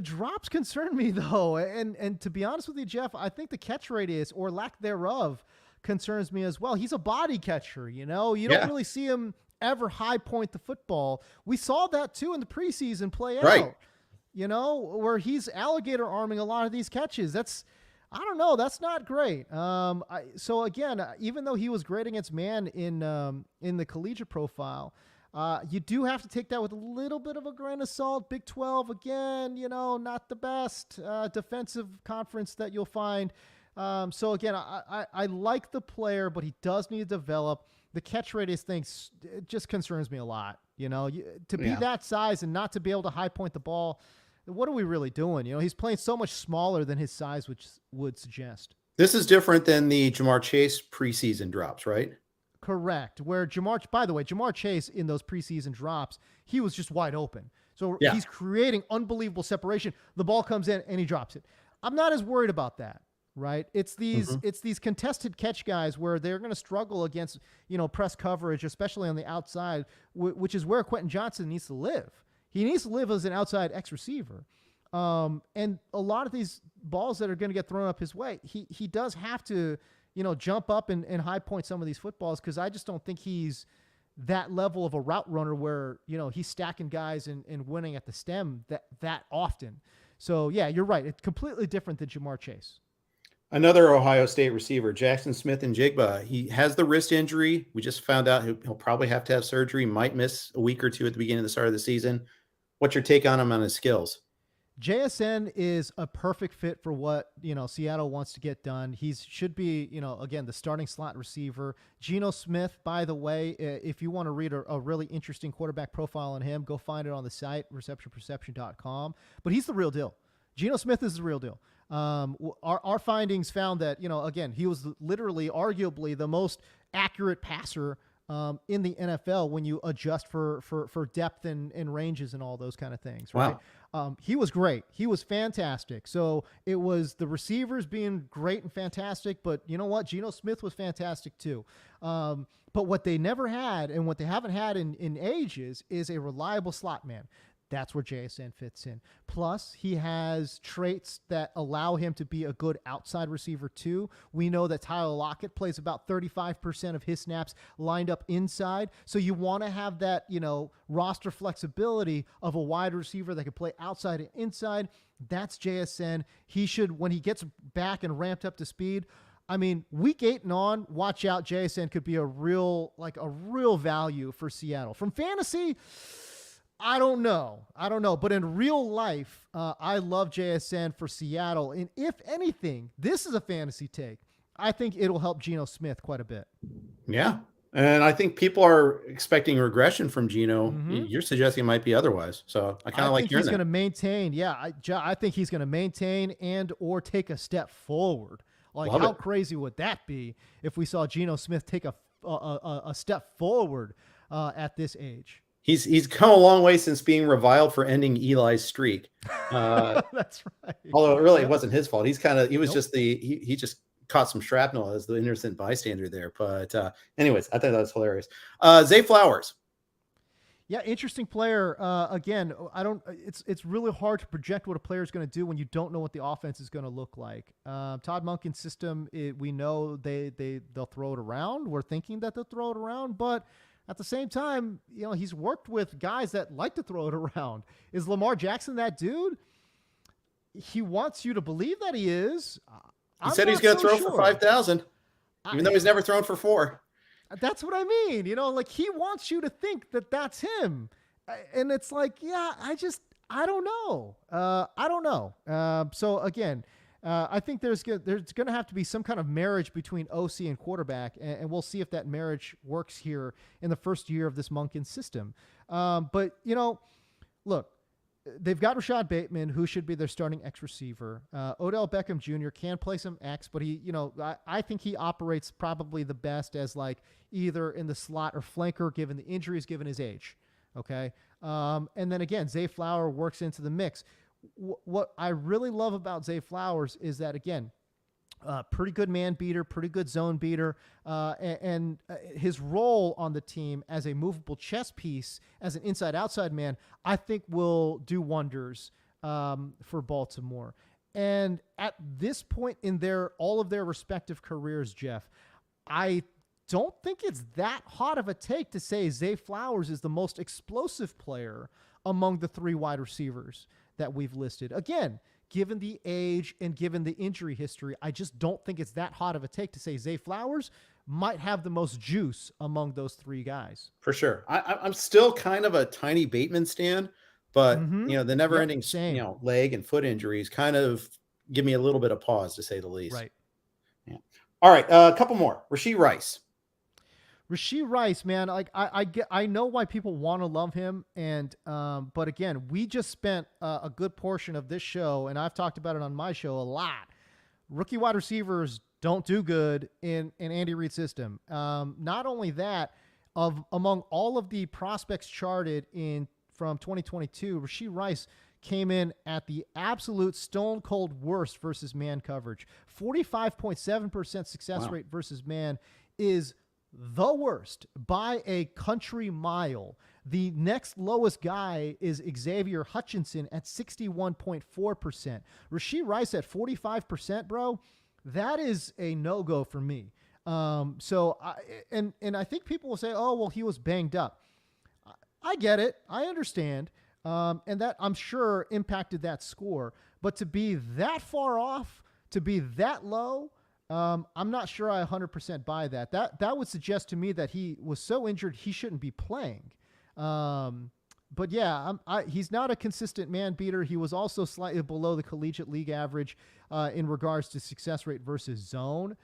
drops concern me though. And to be honest with you, Jeff, I think the catch radius or lack thereof concerns me as well. He's a body catcher, you don't really see him ever high point the football. We saw that too in the preseason play out, where he's alligator arming a lot of these catches. I don't know. That's not great. So again, even though he was great against man in the collegiate profile, you do have to take that with a little bit of a grain of salt. Big 12, again, not the best defensive conference that you'll find. So again, I like the player, but he does need to develop. The catch radius thing, it just concerns me a lot. To be that size and not to be able to high point the ball, what are we really doing? He's playing so much smaller than his size, which would suggest. This is different than the Jamar Chase preseason drops, right? Correct. Where Jamar Chase in those preseason drops, he was just wide open. So he's creating unbelievable separation. The ball comes in and he drops it. I'm not as worried about that, right? It's these contested catch guys where they're going to struggle against, press coverage, especially on the outside, which is where Quentin Johnston needs to live. He needs to live as an outside X receiver. And a lot of these balls that are going to get thrown up his way, he does have to, jump up and high point some of these footballs, because I just don't think he's that level of a route runner where, he's stacking guys and winning at the stem that often. So, yeah, you're right. It's completely different than Jamar Chase. Another Ohio State receiver, Jaxon Smith-Njigba. He has the wrist injury. We just found out he'll probably have to have surgery, might miss a week or two at the beginning of the start of the season. What's your take on him on his skills? JSN is a perfect fit for what, Seattle wants to get done. He should be, again, the starting slot receiver. Geno Smith, by the way, if you want to read a really interesting quarterback profile on him, go find it on the site, receptionperception.com. But he's the real deal. Geno Smith is the real deal. Our findings found that, again, he was literally arguably the most accurate passer in the NFL when you adjust for depth and ranges and all those kind of things. Right? Wow. He was great. He was fantastic. So it was the receivers being great and fantastic, but you know what? Geno Smith was fantastic too. But what they never had and what they haven't had in ages is a reliable slot man. That's where JSN fits in. Plus, he has traits that allow him to be a good outside receiver too. We know that Tyler Lockett plays about 35% of his snaps lined up inside. So you want to have that, roster flexibility of a wide receiver that can play outside and inside. That's JSN. He should, when he gets back and ramped up to speed, week 8 and on, watch out. JSN could be a real value for Seattle. From fantasy, I don't know. But in real life, I love JSN for Seattle. And if anything, this is a fantasy take. I think it'll help Geno Smith quite a bit. Yeah. And I think people are expecting regression from Geno. Mm-hmm. You're suggesting it might be otherwise. So I kind of like hearing that. He's going to maintain. Yeah. I think he's going to maintain and or take a step forward. How crazy would that be if we saw Geno Smith take a step forward at this age? He's come a long way since being reviled for ending Eli's streak. That's right. Although it wasn't his fault. He just caught some shrapnel as the innocent bystander there. But anyways, I thought that was hilarious. Zay Flowers. Yeah, interesting player. Again, it's really hard to project what a player is going to do when you don't know what the offense is going to look like. Todd Monken's system, we know they'll throw it around. We're thinking that they'll throw it around, but at the same time, he's worked with guys that like to throw it around. Is Lamar Jackson that dude? He wants you to believe that he is. He said he's going to throw for 5,000, even though he's never thrown for 4. That's what I mean. He wants you to think that that's him. And it's like, yeah, I don't know. I don't know. So again, I think there's going to have to be some kind of marriage between OC and quarterback, and we'll see if that marriage works here in the first year of this Monken system. But, look, they've got Rashad Bateman, who should be their starting X receiver. Odell Beckham Jr. can play some X, but I think he operates probably the best as like either in the slot or flanker, given the injuries, given his age. Okay. And then again, Zay Flowers works into the mix. What I really love about Zay Flowers is that, again, pretty good man beater, pretty good zone beater, and his role on the team as a movable chess piece, as an inside-outside man, I think will do wonders for Baltimore. And at this point in all of their respective careers, Jeff, I don't think it's that hot of a take to say Zay Flowers is the most explosive player among the 3 wide receivers that we've listed. Again, given the age and given the injury history, I just don't think it's that hot of a take to say Zay Flowers might have the most juice among those 3 guys. For sure. I'm still kind of a tiny Bateman stan, but the never-ending leg and foot injuries kind of give me a little bit of pause, to say the least. Right. Yeah. All right, a couple more. Rashee Rice. Rashee Rice, man, like I know why people want to love him, and but again, we just spent a good portion of this show, and I've talked about it on my show a lot. Rookie wide receivers don't do good in Andy Reid's system. Not only that, among all of the prospects charted from 2022, Rashee Rice came in at the absolute stone cold worst versus man coverage. 45.7% success rate versus man is the worst by a country mile. The next lowest guy is Xavier Hutchinson at 61.4%. Rashee Rice at 45%, bro. That is a no-go for me. So I think people will say, oh, well, he was banged up. I get it. I understand. And that, I'm sure, impacted that score. But to be that far off, to be that low, I'm not sure I 100% buy that. That would suggest to me that he was so injured he shouldn't be playing. But yeah, he's not a consistent man beater. He was also slightly below the collegiate league average in regards to success rate versus zone.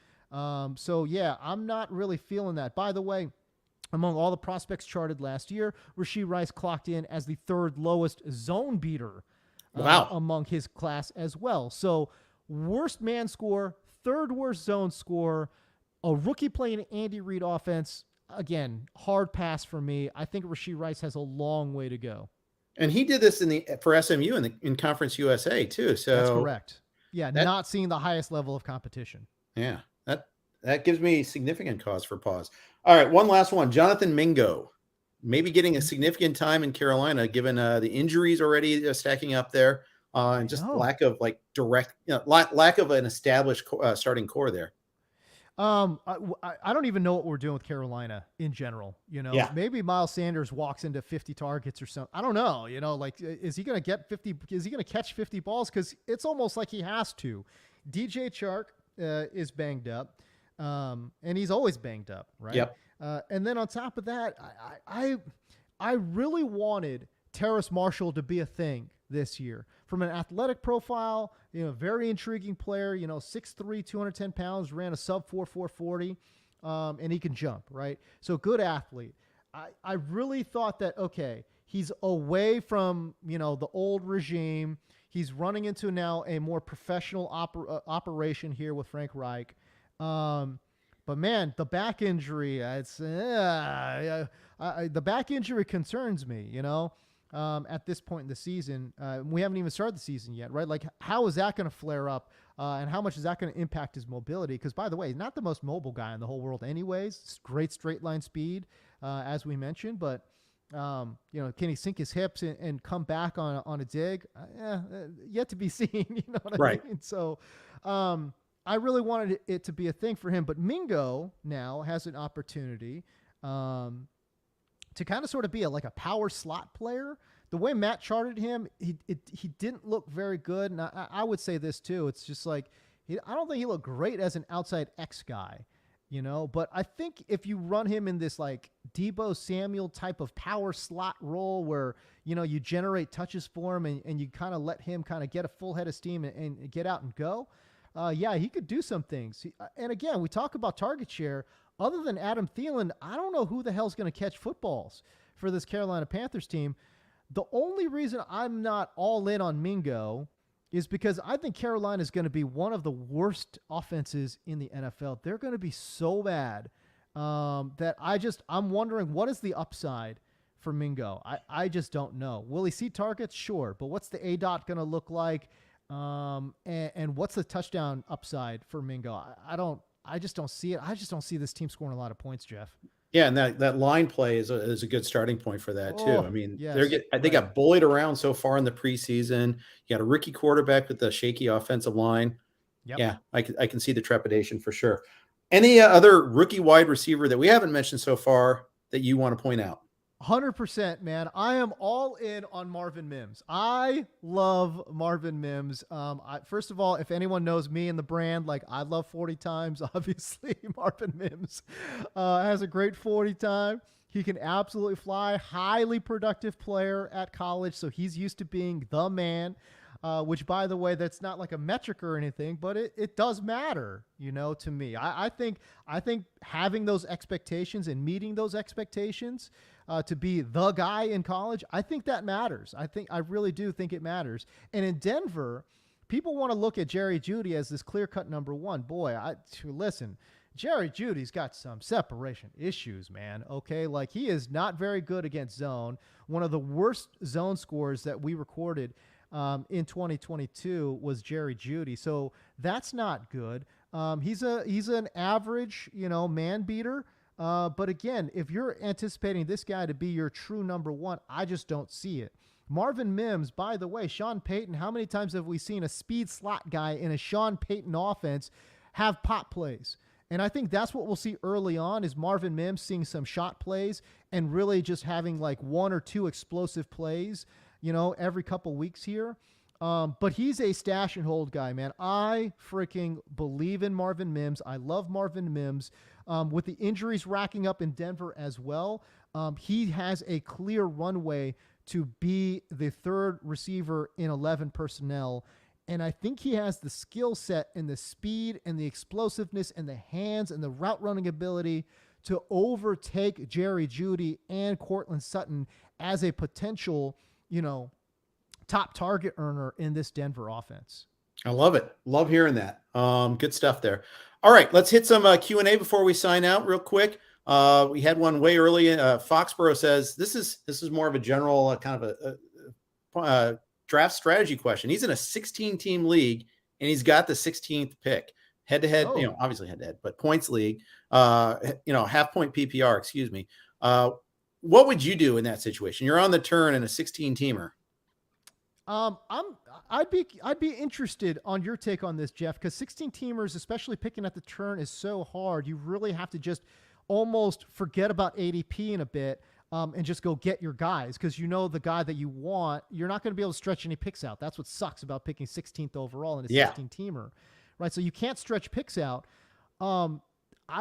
So yeah, I'm not really feeling that. By the way, among all the prospects charted last year, Rashee Rice clocked in as the 3rd lowest zone beater among his class as well. So worst man score, 3rd worst zone score, a rookie playing Andy Reid offense. Again, hard pass for me. I think Rashee Rice has a long way to go. And he did this for SMU in Conference USA too. So that's correct. Yeah, not seeing the highest level of competition. Yeah, that gives me significant cause for pause. All right, one last one. Jonathan Mingo, maybe getting a significant time in Carolina, given the injuries already stacking up there. And just lack of lack of an established starting core there. I don't even know what we're doing with Carolina in general. Maybe Miles Sanders walks into 50 targets or something. I don't know. Is he going to get 50? Is he going to catch 50 balls? Because it's almost like he has to. DJ Chark is banged up, and he's always banged up, right? Yep. And then on top of that, I really wanted Terrace Marshall to be a thing this year. From an athletic profile, very intriguing player, 6'3", 210 pounds, ran a sub 4.40, and he can jump, right? So good athlete. I really thought that, okay, he's away from, the old regime. He's running into now a more professional operation here with Frank Reich. But man, the back injury, the back injury concerns me, at this point in the season. We haven't even started the season yet, right? Like, how is that going to flare up? And how much is that going to impact his mobility? Because, by the way, he's not the most mobile guy in the whole world anyways. It's great straight line speed, as we mentioned. But, can he sink his hips and come back on a dig? Yet to be seen, you know what I mean? So I really wanted it to be a thing for him. But Mingo now has an opportunity to kind of sort of be like a power slot player. The way Matt charted him, he didn't look very good. And I would say this too. It's just like, I don't think he looked great as an outside X guy, but I think if you run him in this like Deebo Samuel type of power slot role where, you generate touches for him and you kind of let him kind of get a full head of steam and get out and go. He could do some things. And again, we talk about target share. Other than Adam Thielen, I don't know who the hell's going to catch footballs for this Carolina Panthers team. The only reason I'm not all in on Mingo is because I think Carolina is going to be one of the worst offenses in the NFL. They're going to be so bad that I'm wondering, what is the upside for Mingo? I just don't know. Will he see targets? Sure. But what's the ADOT going to look like? And what's the touchdown upside for Mingo? I just don't see it. I just don't see this team scoring a lot of points, Jeff. Yeah, and that line play is a good starting point for that too. I mean, yes, they got bullied around so far in the preseason. You got a rookie quarterback with a shaky offensive line. Yep. Yeah, I can see the trepidation for sure. Any other rookie wide receiver that we haven't mentioned so far that you want to point out? 100%, man. I am all in on Marvin Mims. I love Marvin Mims. First of all, if anyone knows me and the brand, like, I love 40 times. Obviously, Marvin Mims has a great 40 time. He can absolutely fly. Highly productive player at college, so he's used to being the man. Which, by the way, that's not like a metric or anything, but it does matter, to me. I think having those expectations and meeting those expectations to be the guy in college, I think that matters. I really do think it matters. And in Denver, people want to look at Jerry Jeudy as this clear-cut number one. Boy, listen, Jerry Jeudy's got some separation issues, man. Okay, like, he is not very good against zone. One of the worst zone scores that we recorded in 2022 was Jerry Jeudy. So that's not good. He's an average, man beater. But again, if you're anticipating this guy to be your true number one, I just don't see it. Marvin Mims, by the way, Sean Payton, how many times have we seen a speed slot guy in a Sean Payton offense have pop plays? And I think that's what we'll see early on, is Marvin Mims seeing some shot plays and really just having like one or two explosive plays, every couple weeks here. But he's a stash and hold guy, man. I freaking believe in Marvin Mims. I love Marvin Mims. With the injuries racking up in Denver as well, he has a clear runway to be the third receiver in 11 personnel. And I think he has the skill set and the speed and the explosiveness and the hands and the route running ability to overtake Jerry Jeudy and Courtland Sutton as a potential, top target earner in this Denver offense. I love it. Love hearing that. Good stuff there. All right, let's hit some Q&A before we sign out real quick. We had one way early. Foxborough says this is more of a general kind of a draft strategy question. He's in a 16-team league and he's got the 16th pick. Head-to-head, obviously head-to-head, but points league, half-point PPR, excuse me. What would you do in that situation? You're on the turn in a 16-teamer. I'd be interested on your take on this, Jeff, because 16-teamers, especially picking at the turn, is so hard. You really have to just almost forget about ADP in a bit, and just go get your guys, because the guy that you want, you're not going to be able to stretch any picks out. That's what sucks about picking 16th overall in a 16-teamer, right? So you can't stretch picks out. I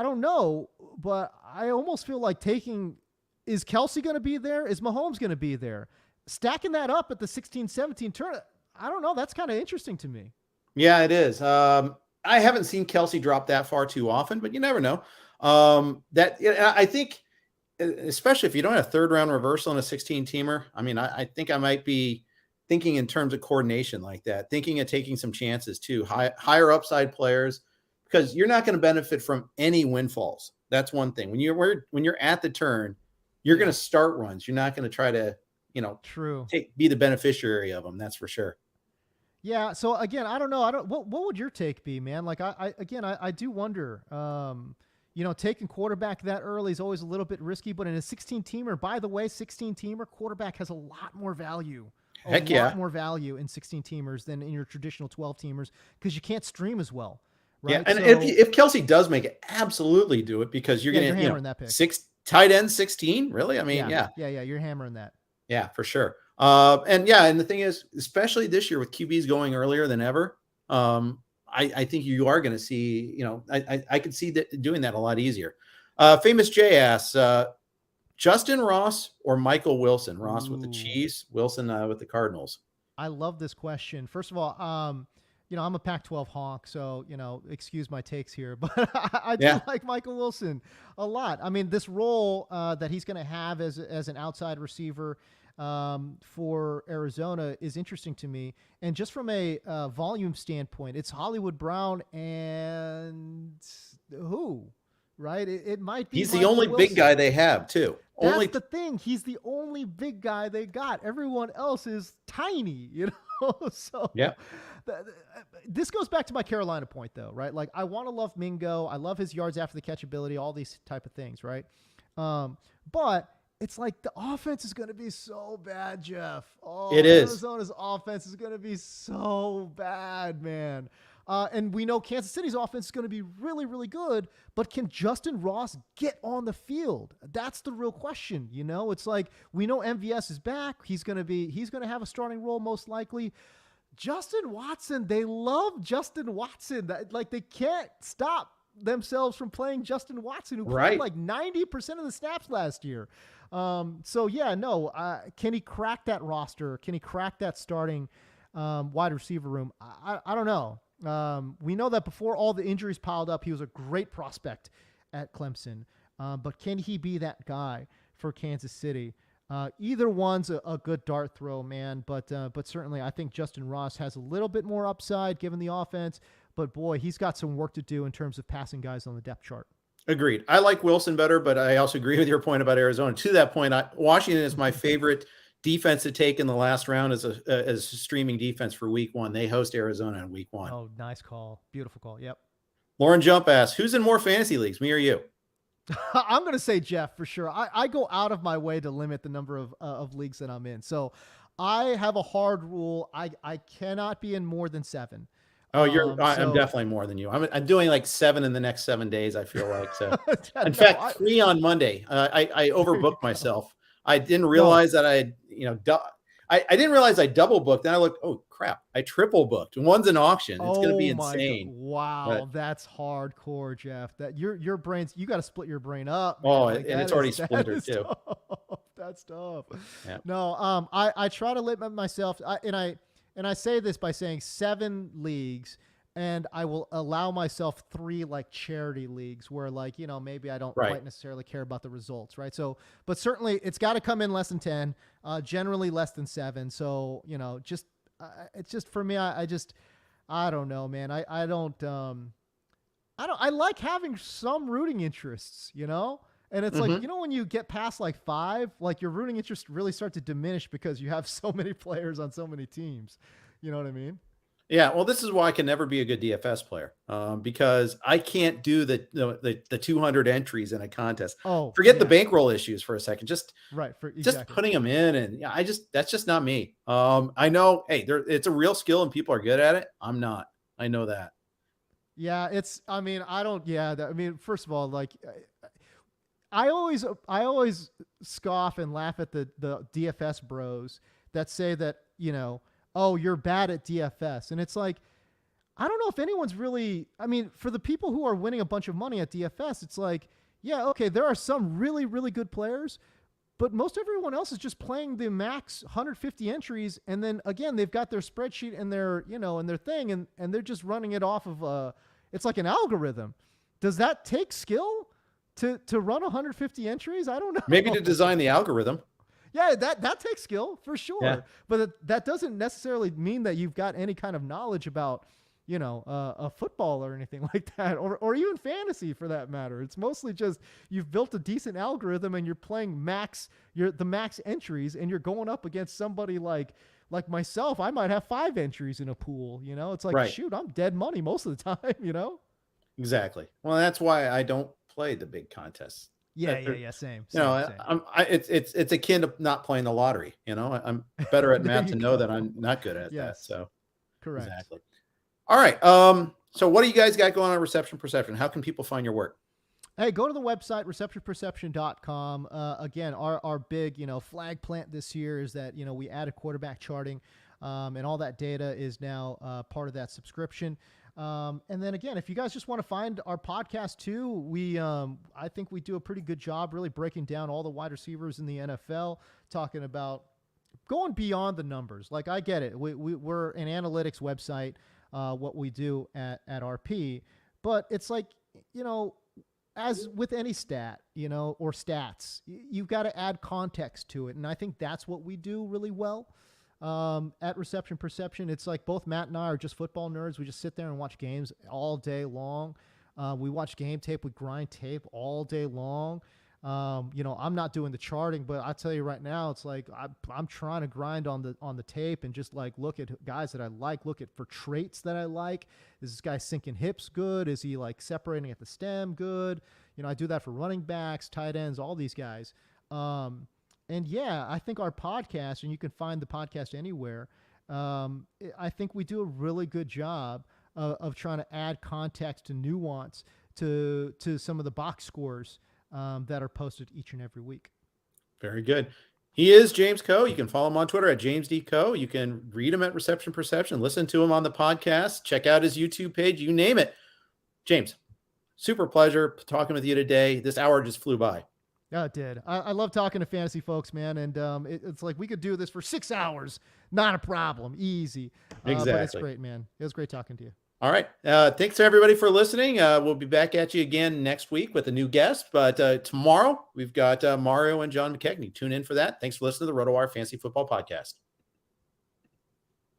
don't know, but I almost feel like is Kelsey going to be there? Is Mahomes going to be there? Stacking that up at the 16-17 turn, I don't know. That's kind of interesting to me. Yeah, it is. I haven't seen Kelsey drop that far too often, but you never know. I think, especially if you don't have third-round reversal in a 16-teamer, I mean, I think I might be thinking in terms of coordination like that, thinking of taking some chances too, higher upside players, because you're not going to benefit from any windfalls. That's one thing. When you're at the turn, you're going to start runs. You're not going to try to, true, be the beneficiary of them. That's for sure. Yeah. So again, I don't know. What would your take be, man? Like I do wonder, taking quarterback that early is always a little bit risky, but in a 16-teamer, by the way, 16-teamer quarterback has a lot more value. Heck yeah. A lot more value in 16-teamers than in your traditional 12-teamers, because you can't stream as well. Right? Yeah. And if Kelsey does make it, absolutely do it, because you're going to, that pick. 6 tight end 16. Really? I mean, yeah. You're hammering that. Yeah, for sure. And the thing is, especially this year with QBs going earlier than ever, I think you are going to see, I could see that doing that a lot easier. Famous J asks, Justin Ross or Michael Wilson? Ross with the Chiefs, Wilson with the Cardinals. I love this question. First of all, I'm a Pac-12 honk, so, excuse my takes here, but I do like Michael Wilson a lot. I mean, this role that he's going to have as an outside receiver, for Arizona is interesting to me. And just from a volume standpoint, it's Hollywood Brown and who, right? It might be He's the Michael only Wilson. big guy they have, too. That's the thing. He's the only big guy they got. Everyone else is tiny, So yeah. This goes back to my Carolina point, though, right? Like, I want to love Mingo. I love his yards after the catch ability, all these type of things, right? But it's like the offense is going to be so bad, Jeff. Oh, it is. Arizona's offense is going to be so bad, man. And we know Kansas City's offense is going to be really, really good, but can Justin Ross get on the field? That's the real question. It's like, we know MVS is back. He's going to have a starting role most likely. Justin Watson, they love Justin Watson. Like, they can't stop themselves from playing Justin Watson, who played like 90% of the snaps last year. Can he crack that roster? Can he crack that starting wide receiver room? I don't know. We know that before all the injuries piled up, he was a great prospect at Clemson. But can he be that guy for Kansas City? Either one's a good dart throw, man. But certainly I think Justin Ross has a little bit more upside given the offense. But boy, he's got some work to do in terms of passing guys on the depth chart. Agreed. I like Wilson better, but I also agree with your point about Arizona. To that point, Washington is my favorite defense to take in the last round as a streaming defense for week 1. They host Arizona in week 1. Oh, nice call. Beautiful call. Yep. Lauren Jump asks, who's in more fantasy leagues, me or you? I'm going to say Jeff for sure. I go out of my way to limit the number of leagues that I'm in. So I have a hard rule. I cannot be in more than 7. Oh, I'm definitely more than you. I'm doing like 7 in the next 7 days, I feel like. So, in fact, 3 on Monday. I overbooked myself. I didn't realize that I didn't realize I double booked. Then I looked, oh crap, I triple booked. One's an auction. It's going to be insane. Wow, that's hardcore, Jeff. That your brain's, you got to split your brain up, man. Oh, and it's already splintered too. That's tough. Yeah. No, I try to limit myself, and I say this by saying 7 leagues, and I will allow myself 3 like charity leagues where, like, maybe I don't quite necessarily care about the results. Right. So, but certainly it's got to come in less than 10, generally less than 7. So, it's just for me, I don't know, man. I like having some rooting interests, and it's like, when you get past like 5, like your rooting interests really start to diminish because you have so many players on so many teams. You know what I mean? Yeah. Well, this is why I can never be a good DFS player, because I can't do the 200 entries in a contest. Oh, forget the bankroll issues for a second. Just just putting them in, and that's just not me. I know, hey, it's a real skill and people are good at it. I'm not. I know that. Yeah, first of all, like, I always scoff and laugh at the DFS bros that say that, oh, you're bad at DFS. And it's like, I don't know if anyone's really, for the people who are winning a bunch of money at DFS, it's like, yeah, okay, there are some really, really good players, but most everyone else is just playing the max 150 entries. And then again, they've got their spreadsheet and their, and their thing, and they're just running it off of it's like an algorithm. Does that take skill to run 150 entries? I don't know. Maybe to design the algorithm. Yeah, that takes skill for sure. Yeah. But that doesn't necessarily mean that you've got any kind of knowledge about, a football or anything like that, or even fantasy for that matter. It's mostly just you've built a decent algorithm and you're playing the max entries, and you're going up against somebody like myself. I might have 5 entries in a pool. It's like, shoot, I'm dead money most of the time. Exactly. Well, that's why I don't play the big contests. Yeah. Same. It's akin to not playing the lottery. I'm better at math to know that I'm not good at that. So correct. Exactly. All right. So what do you guys got going on Reception Perception? How can people find your work? Hey, go to the website, receptionperception.com. Again, our big, flag plant this year is that, we added quarterback charting, and all that data is now part of that subscription. And then again, if you guys just want to find our podcast too, I think we do a pretty good job really breaking down all the wide receivers in the NFL, talking about going beyond the numbers. Like, I get it. We're an analytics website, what we do at RP, but it's like, as with any stat, or stats, you've got to add context to it. And I think that's what we do really well at Reception Perception. It's like both Matt and I are just football nerds. We just sit there and watch games all day long. We watch game tape. We grind tape all day long. I'm not doing the charting, but I tell you right now, it's like I'm trying to grind on the tape and just like look at guys that I like, look at for traits that I like. Is this guy sinking hips good? Is he like separating at the stem good? I do that for running backs, tight ends, all these guys. And yeah, I think our podcast, and you can find the podcast anywhere. I think we do a really good job of trying to add context and nuance to some of the box scores that are posted each and every week. Very good. He is James Koh. You can follow him on Twitter at James D. Koh. You can read him at Reception Perception, listen to him on the podcast, check out his YouTube page, you name it. James, super pleasure talking with you today. This hour just flew by. Yeah, it did. I love talking to fantasy folks, man. And it's like we could do this for 6 hours. Not a problem. Easy. Exactly. But it's great, man. It was great talking to you. All right. Thanks to everybody for listening. We'll be back at you again next week with a new guest. But tomorrow we've got Mario and John McKechnie. Tune in for that. Thanks for listening to the RotoWire Fantasy Football Podcast.